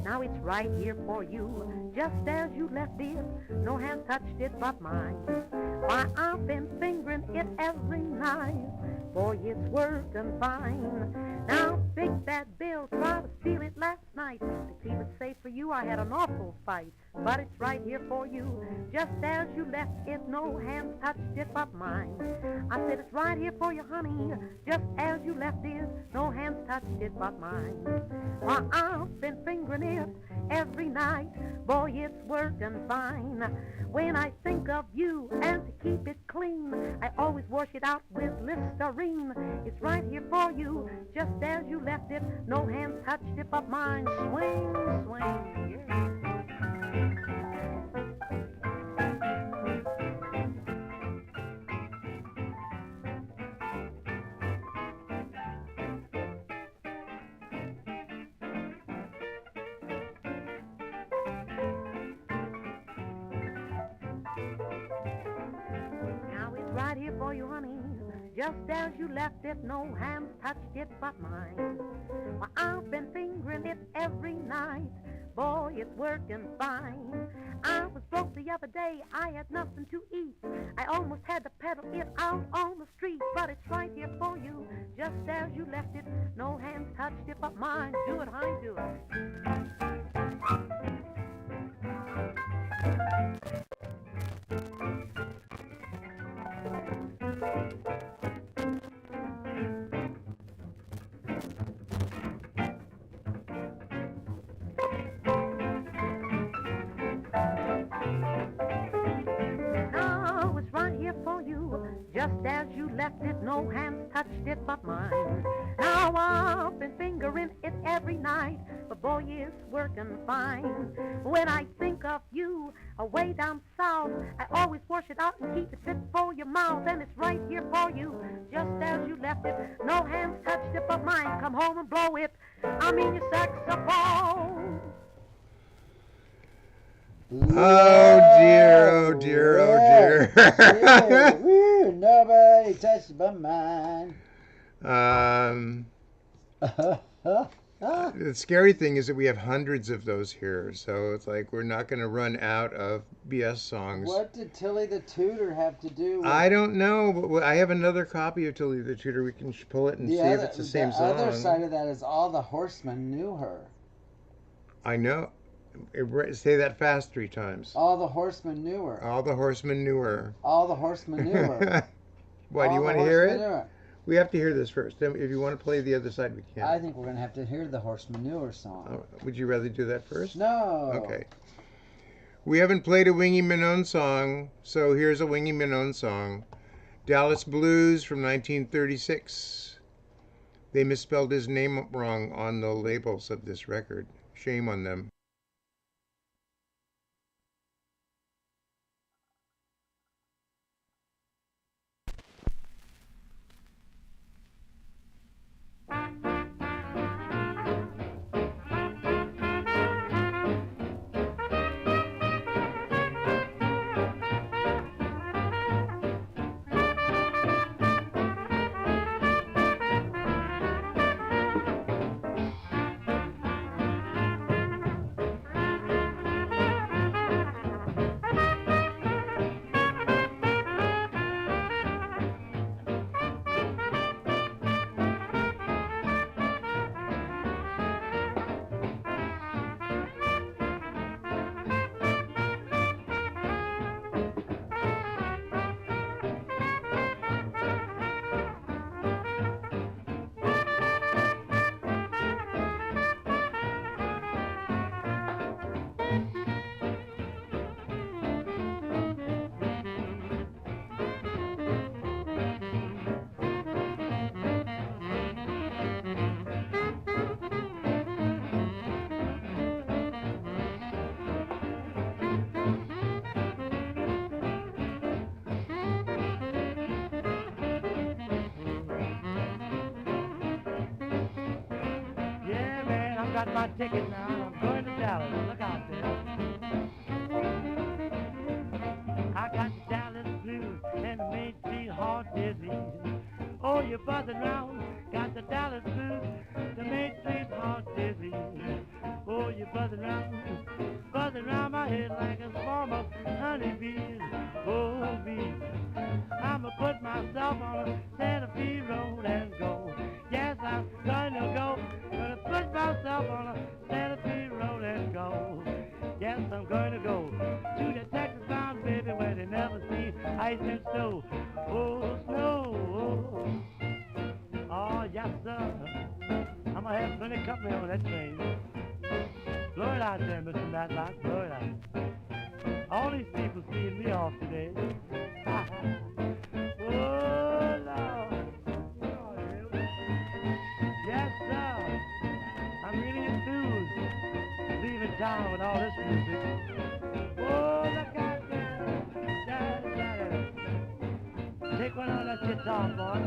Now it's right here for you, just as you left it. No hand touched it but mine. Why, I've been fingering it every night. Boy, it's working fine. Now big bad bill tried to steal it last night. To keep it safe for you, I had an awful fight. But it's right here for you, just as you left it. No hands touched it but mine. I said it's right here for you, honey, just as you left it. No hands touched it but mine. Why, I've been fingering it every night. Boy, it's working fine. When I think of you and to keep it clean, I always wash it out with Listerine. It's right here for you, just as you left it. No hands touched it but mine. Swing, swing, yeah. Right here for you, honey, just as you left it. No hands touched it but mine. Well, I've been fingering it every night. Boy, it's working fine. I was broke the other day, I had nothing to eat. I almost had to peddle it out on the street. But it's right here for you, just as you left it. No hands touched it but mine. Do it, honey, do it. Just as you left it, no hands touched it but mine. Now I've been fingering it every night, but boy, it's working fine. When I think of you away down south, I always wash it out and keep it fit for your mouth. And it's right here for you, just as you left it. No hands touched it but mine. Come home and blow it, I mean your saxophone. Oh dear, oh dear, oh dear. Yeah, woo, nobody touched but mine. The scary thing is that we have hundreds of those here, so it's like we're not going to run out of BS songs. What did Tilly the Tutor have to do with... I don't know, but I have another copy of Tilly the Tutor. We can pull it and see if it's the same song. The other side of that is all the horsemen knew her. I know. Say that fast 3 times. All the horsemen knew her. All the horsemen knew her. All the horsemen knew her. Why, do you want to hear it? We have to hear this first. Then if you want to play the other side, we can. I think we're going to have to hear the horsemen knew her song. Would you rather do that first? No. Okay. We haven't played a Wingy Minone song, so here's a Wingy Minone song. Dallas Blues from 1936. They misspelled his name wrong on the labels of this record. Shame on them. Got my ticket now, and I'm going to Dallas. Look out there. I got the Dallas blues and the Main Street heart disease. Oh, you're buzzing round, got the Dallas blues, the Main Street heart disease. Oh, you're buzzing round my head like a swarm of honeybees. Oh, me, I'ma put myself on a Santa Fe road and go. Yes, I'm gonna go. ever see ice and snow. Oh, snow. Oh, yes, sir. I'm gonna have plenty of company on that train. Blow it out there, Mr. Matlock. Blow it out. All these people seeing me off today. Oh, Lord. Yes, sir. I'm really enthused. Leaving town with all this music. Oh, look out there. Take one of that tits off, boy.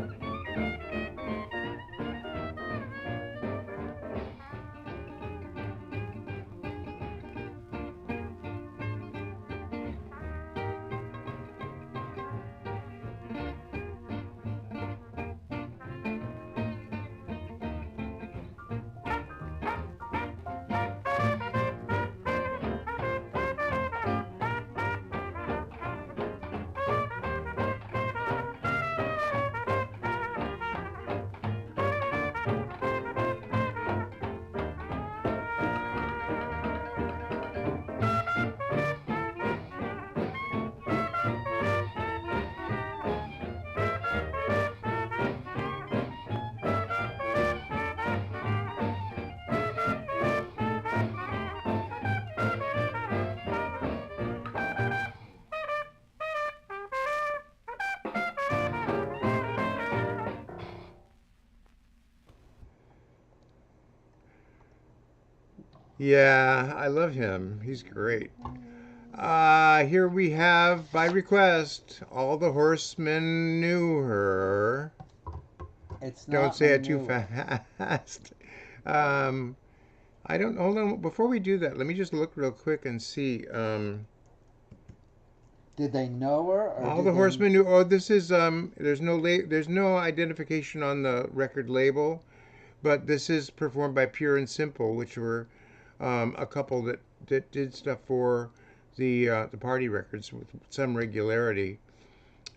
Yeah, I love him. He's great. Here we have, by request, All the Horsemen Knew Her. It's Don't not say it too manure. fast. Um, I don't, hold on, before we do that, let me just look real quick and see. Did they know her, or All did the they? Horsemen Knew, this is, there's no identification on the record label, but this is performed by Pure and Simple, which were a couple that did stuff for the party records with some regularity.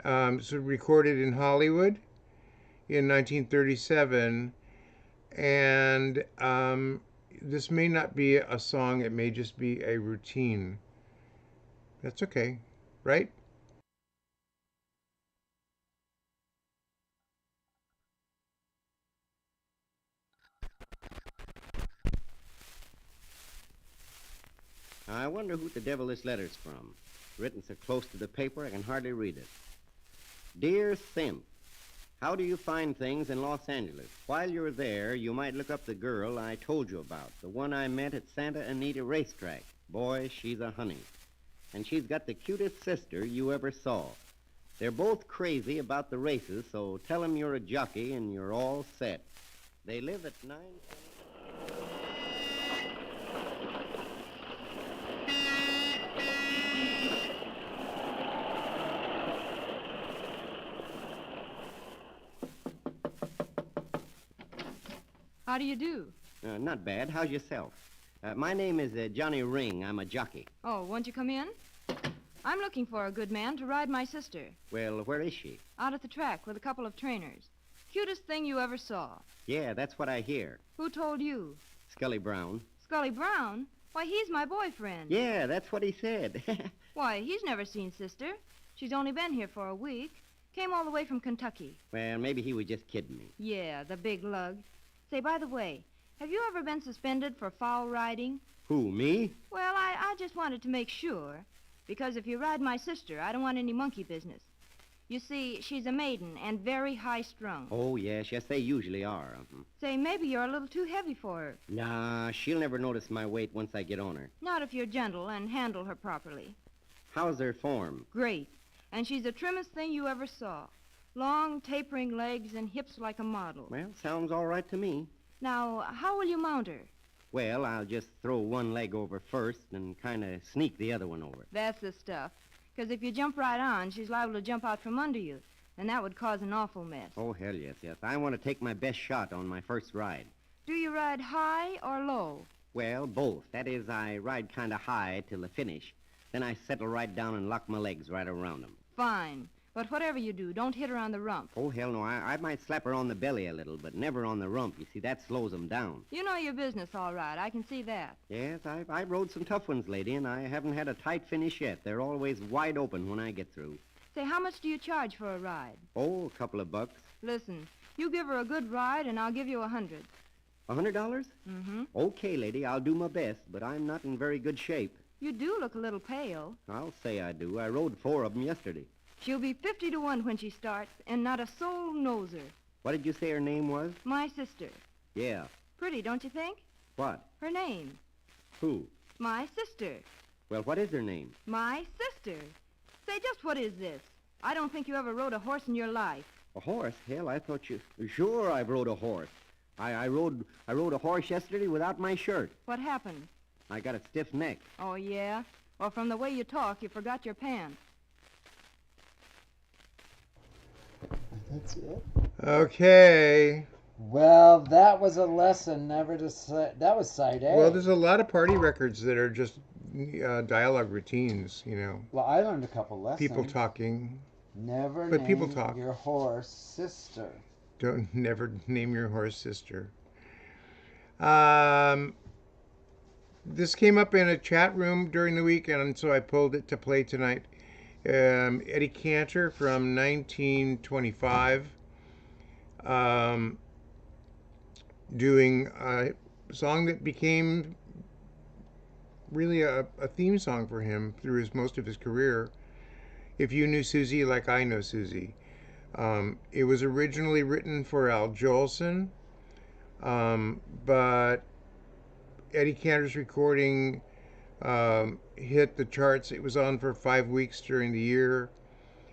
So recorded in Hollywood in 1937, and this may not be a song; it may just be a routine. That's okay, right? I wonder who the devil this letter's from. Written so close to the paper I can hardly read it. Dear Simp, how do you find things in Los Angeles? While you're there, you might look up the girl I told you about, the one I met at Santa Anita Racetrack. Boy, she's a honey. And she's got the cutest sister you ever saw. They're both crazy about the races, so tell them you're a jockey and you're all set. They live at 9... How do you do? Not bad. How's yourself? My name is Johnny Ring. I'm a jockey. Oh, won't you come in? I'm looking for a good man to ride my sister. Well, where is she? Out at the track with a couple of trainers. Cutest thing you ever saw. Yeah, that's what I hear. Who told you? Scully Brown. Scully Brown? Why, he's my boyfriend. Yeah, that's what he said. Why, he's never seen Sister. She's only been here for a week. Came all the way from Kentucky. Well, maybe he was just kidding me. Yeah, the big lug. Say, by the way, have you ever been suspended for foul riding? Who, me? Well, I just wanted to make sure. Because if you ride my sister, I don't want any monkey business. You see, she's a maiden and very high-strung. Oh, yes, they usually are. Say, maybe you're a little too heavy for her. Nah, she'll never notice my weight once I get on her. Not if you're gentle and handle her properly. How's her form? Great. And she's the trimmest thing you ever saw. Long, tapering legs and hips like a model. Well, sounds all right to me. Now, how will you mount her? Well, I'll just throw one leg over first and kind of sneak the other one over. That's the stuff. Because if you jump right on, she's liable to jump out from under you. And that would cause an awful mess. Oh, hell yes. I want to take my best shot on my first ride. Do you ride high or low? Well, both. That is, I ride kind of high till the finish. Then I settle right down and lock my legs right around them. Fine. But whatever you do, don't hit her on the rump. Oh, hell no. I might slap her on the belly a little, but never on the rump. You see, that slows 'em down. You know your business all right. I can see that. Yes, I rode some tough ones, lady, and I haven't had a tight finish yet. They're always wide open when I get through. Say, how much do you charge for a ride? Oh, a couple of bucks. Listen, you give her a good ride, and I'll give you $100. $100? Mm-hmm. Okay, lady, I'll do my best, but I'm not in very good shape. You do look a little pale. I'll say I do. I rode 4 of 'em yesterday. She'll be 50 to 1 when she starts, and not a soul knows her. What did you say her name was? My sister. Yeah. Pretty, don't you think? What? Her name. Who? My sister. Well, what is her name? My sister. Say, just what is this? I don't think you ever rode a horse in your life. A horse? Hell, I thought you... Sure, I've rode a horse. I rode a horse yesterday without my shirt. What happened? I got a stiff neck. Oh, yeah? Well, from the way you talk, you forgot your pants. That's it. Okay. Well, that was a lesson never to say. That was side A. Well, there's a lot of party records that are just dialogue routines, you know. Well, I learned a couple lessons. People talking. Never But name people talk. your horse sister. Don't never name your horse sister. This came up in a chat room during the week, and so I pulled it to play tonight. Eddie Cantor from 1925, doing a song that became really a theme song for him through most of his career. If You Knew Susie Like I Know Susie. It was originally written for Al Jolson, but Eddie Cantor's recording hit the charts. It was on for 5 weeks during the year.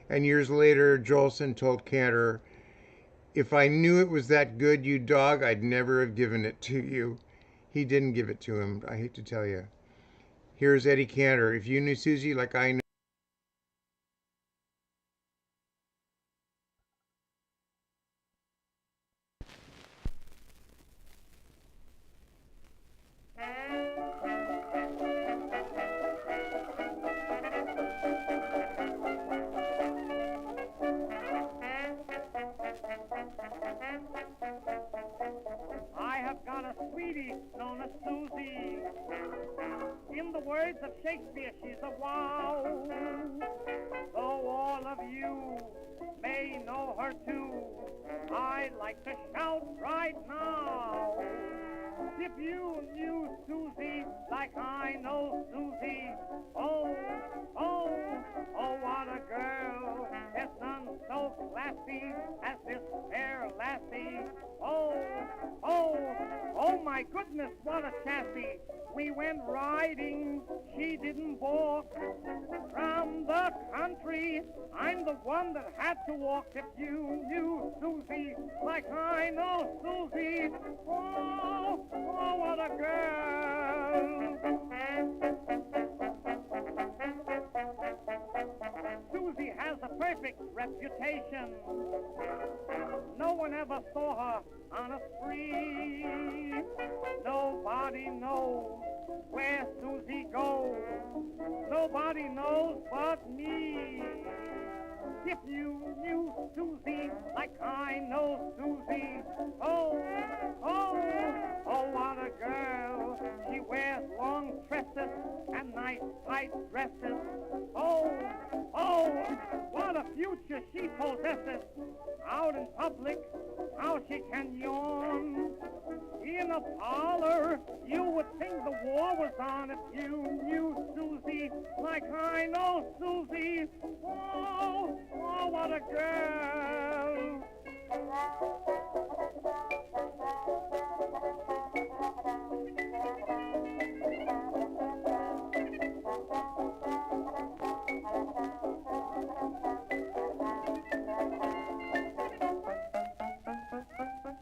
And years later, Jolson told Cantor, "If I knew it was that good, you dog, I'd never have given it to you." He didn't give it to him, I hate to tell you. Here's Eddie Cantor, If You Knew Susie Like I Know. I have got a sweetie known as Susie. In the words of Shakespeare, she's a wow. Though all of you may know her too, I'd like to shout right now. If you knew Susie like I know Susie, oh, oh, oh, what a girl. There's none so classy as this fair lassie. Oh, oh, oh my goodness, what a chassis. We went riding, she didn't balk. From the country, I'm the one that had to walk. If you knew Susie like I know Susie, oh, oh, what a girl. Susie has a perfect reputation. No one ever saw her on a spree. Nobody knows where Susie goes. Nobody knows but me. If you knew Susie like I know Susie, oh, oh, oh, what a girl. She wears long tresses and nice tight dresses. Oh, oh, what a future she possesses. Out in public, how she can yawn. In a parlor, you would think the war was on. If you knew Susie like I know Susie, oh, oh, what a girl.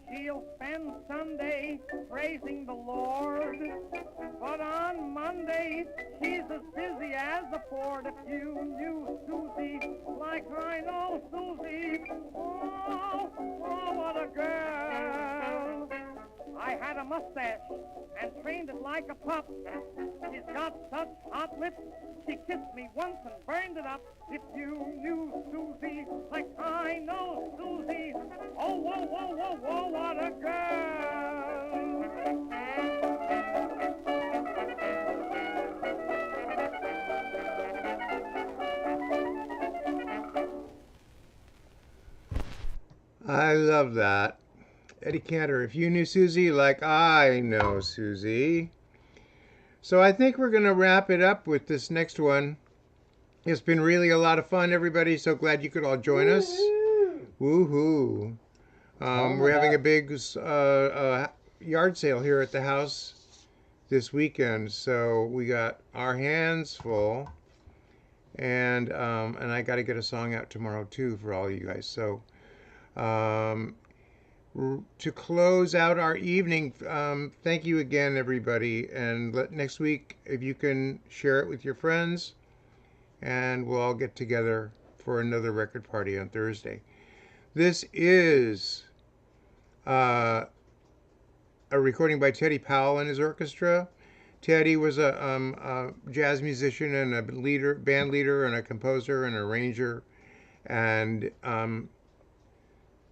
She'll spend Sunday praising the Lord, but on Monday she's as busy as a Ford. If you knew Susie like I know Susie, oh, oh, what a girl. I had a mustache and trained it like a pup. She's got such hot lips, she kissed me once and burned it up. If you knew Susie whoa, whoa, whoa, whoa, what a girl! I love that. Eddie Cantor, if you knew Susie like I know Susie. So I think we're going to wrap it up with this next one. It's been really a lot of fun, everybody. So glad you could all join us. Woohoo. We're having a big yard sale here at the house this weekend. So we got our hands full. And I got to get a song out tomorrow, too, for all you guys. So to close out our evening, thank you again, everybody. And next week, if you can share it with your friends, and we'll all get together for another record party on Thursday. This is a recording by Teddy Powell and his orchestra. Teddy was a jazz musician and a band leader and a composer and arranger. And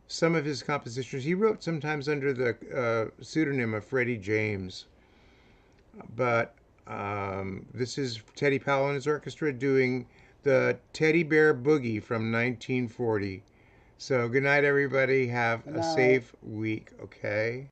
some of his compositions he wrote sometimes under the pseudonym of Freddie James. But this is Teddy Powell and his orchestra doing the Teddy Bear Boogie from 1940. So good night, everybody. Have a safe week, okay?